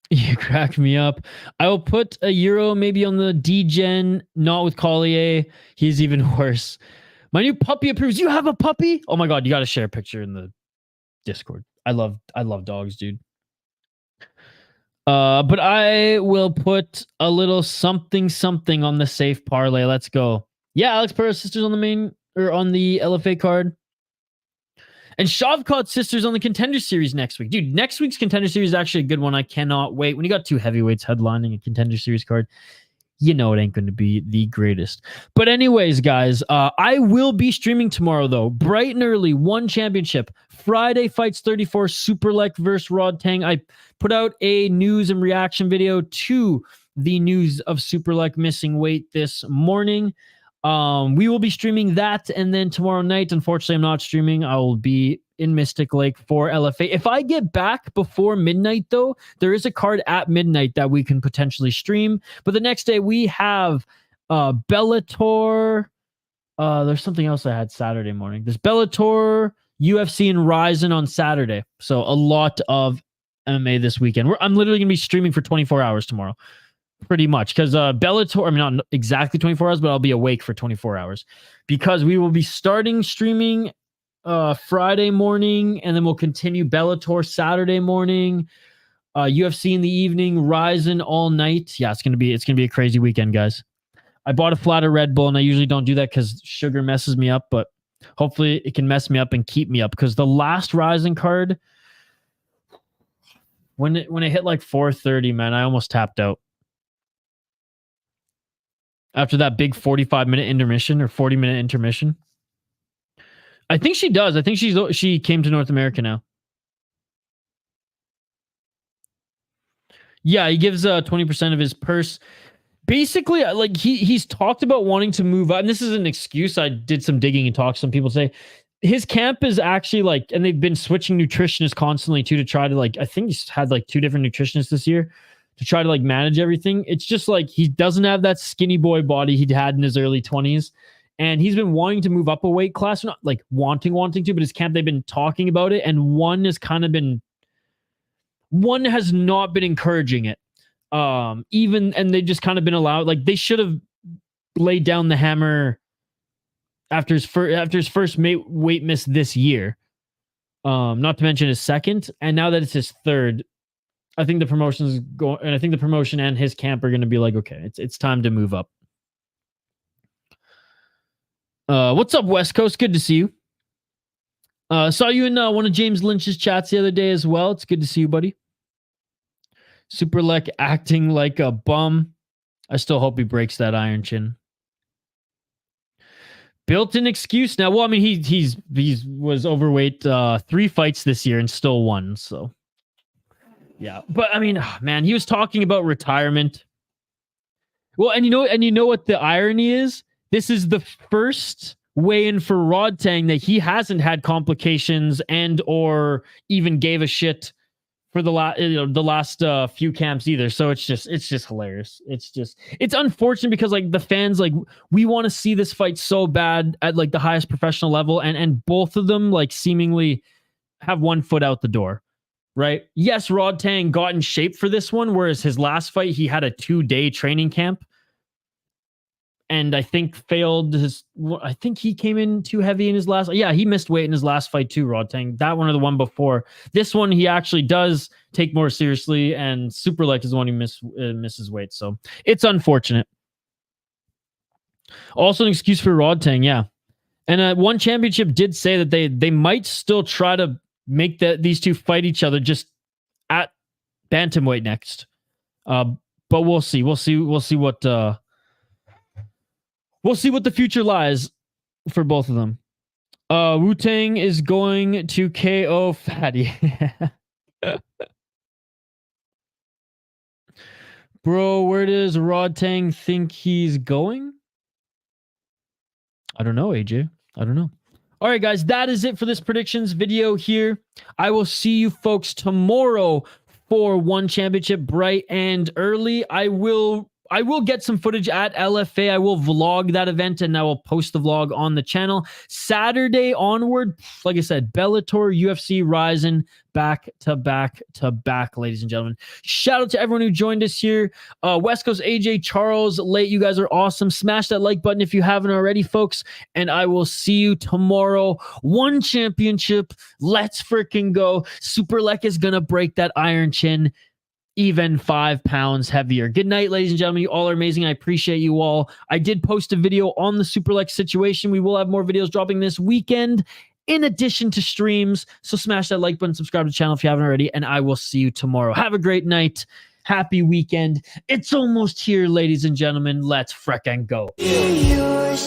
You crack me up. I will put a Euro maybe on the D-Gen, not with Collier. He's even worse. My new puppy approves. You have a puppy? Oh my god, you got to share a picture in the Discord. I love dogs, dude. But I will put a little something on the safe parlay. Let's go. Yeah, Alex Pereira's sisters on the main or on the LFA card. And Shavkat's sisters on the Contender Series next week. Dude, next week's Contender Series is actually a good one. I cannot wait. When you got 2 heavyweights headlining a Contender Series card, you know it ain't going to be the greatest. But anyways, guys, I will be streaming tomorrow, though. Bright and early, one championship. Friday, Fights 34, Superlek versus Rod Tang. I put out a news and reaction video to the news of Superlek missing weight this morning. We will be streaming that, and then tomorrow night, unfortunately, I'm not streaming. I will be in Mystic Lake for LFA. If I get back before midnight, though, there is a card at midnight that we can potentially stream. But the next day, we have Bellator. There's something else I had Saturday morning. There's Bellator, UFC, and Ryzen on Saturday. So a lot of MMA this weekend. I'm literally going to be streaming for 24 hours tomorrow. Pretty much, because Bellator, I mean, not exactly 24 hours, but I'll be awake for 24 hours because we will be starting streaming Friday morning, and then we'll continue Bellator Saturday morning, UFC in the evening, Ryzen all night. Yeah, it's gonna be a crazy weekend, guys. I bought a flat of Red Bull, and I usually don't do that because sugar messes me up, but hopefully it can mess me up and keep me up, because the last Ryzen card, when it hit like 4:30, man, I almost tapped out. After that big 45-minute intermission or 40-minute intermission. I think she does. I think she came to North America now. Yeah, he gives 20% of his purse. Basically, like he's talked about wanting to move up. And this is an excuse. I did some digging and talk. Some people say his camp is actually like, and they've been switching nutritionists constantly too, to try to, like, I think he's had like 2 different nutritionists this year to try to like manage everything. It's just like he doesn't have that skinny boy body he'd had in his early 20s. And he's been wanting to move up a weight class, not like wanting to, but his camp, they've been talking about it. And one has not been encouraging it. And they just kind of been allowed, like they should have laid down the hammer after his first weight miss this year. Not to mention his second. And now that it's his third, I think the promotion's going, and I think the promotion and his camp are going to be like, okay, it's time to move up. What's up, West Coast? Good to see you. Saw you in one of James Lynch's chats the other day as well. It's good to see you, buddy. Superlek acting like a bum. I still hope he breaks that iron chin. Built-in excuse now. Well, I mean, he was overweight 3 fights this year and still won. So, yeah. But I mean, man, he was talking about retirement. Well, and you know what the irony is? This is the first weigh-in for Jourdain that he hasn't had complications and or even gave a shit for the last few camps either. So it's just hilarious. It's unfortunate because like the fans, like we want to see this fight so bad at like the highest professional level, and both of them like seemingly have one foot out the door, right? Yes, Jourdain got in shape for this one, whereas his last fight he had a 2-day training camp. And I think failed his. I think he came in too heavy in his last. Yeah, he missed weight in his last fight too. Jourdain, that one or the one before. This one he actually does take more seriously, and Superlek is the one who misses weight. So it's unfortunate. Also, an excuse for Jourdain, yeah. And one championship did say that they might still try to make these two fight each other just at bantamweight next. But we'll see. We'll see what. We'll see what the future lies for both of them. Wu-Tang is going to KO Fatty. Bro, where does Jourdain think he's going? I don't know, AJ. I don't know. All right, guys, that is it for this predictions video here. I will see you folks tomorrow for one championship, bright and early. I will get some footage at LFA. I will vlog that event, and I will post the vlog on the channel. Saturday onward, like I said, Bellator, UFC, Ryzen, back to back, ladies and gentlemen. Shout out to everyone who joined us here. West Coast, AJ, Charles, Late, you guys are awesome. Smash that like button if you haven't already, folks. And I will see you tomorrow. One championship. Let's freaking go. Superlek is going to break that iron chin even 5 pounds heavier. Good night, ladies and gentlemen. You all are amazing. I appreciate you all. I did post a video on the Superlek situation. We will have more videos dropping this weekend in addition to streams. So smash that like button, subscribe to the channel if you haven't already, and I will see you tomorrow. Have a great night. Happy weekend. It's almost here, ladies and gentlemen. Let's frickin' go. Yeah.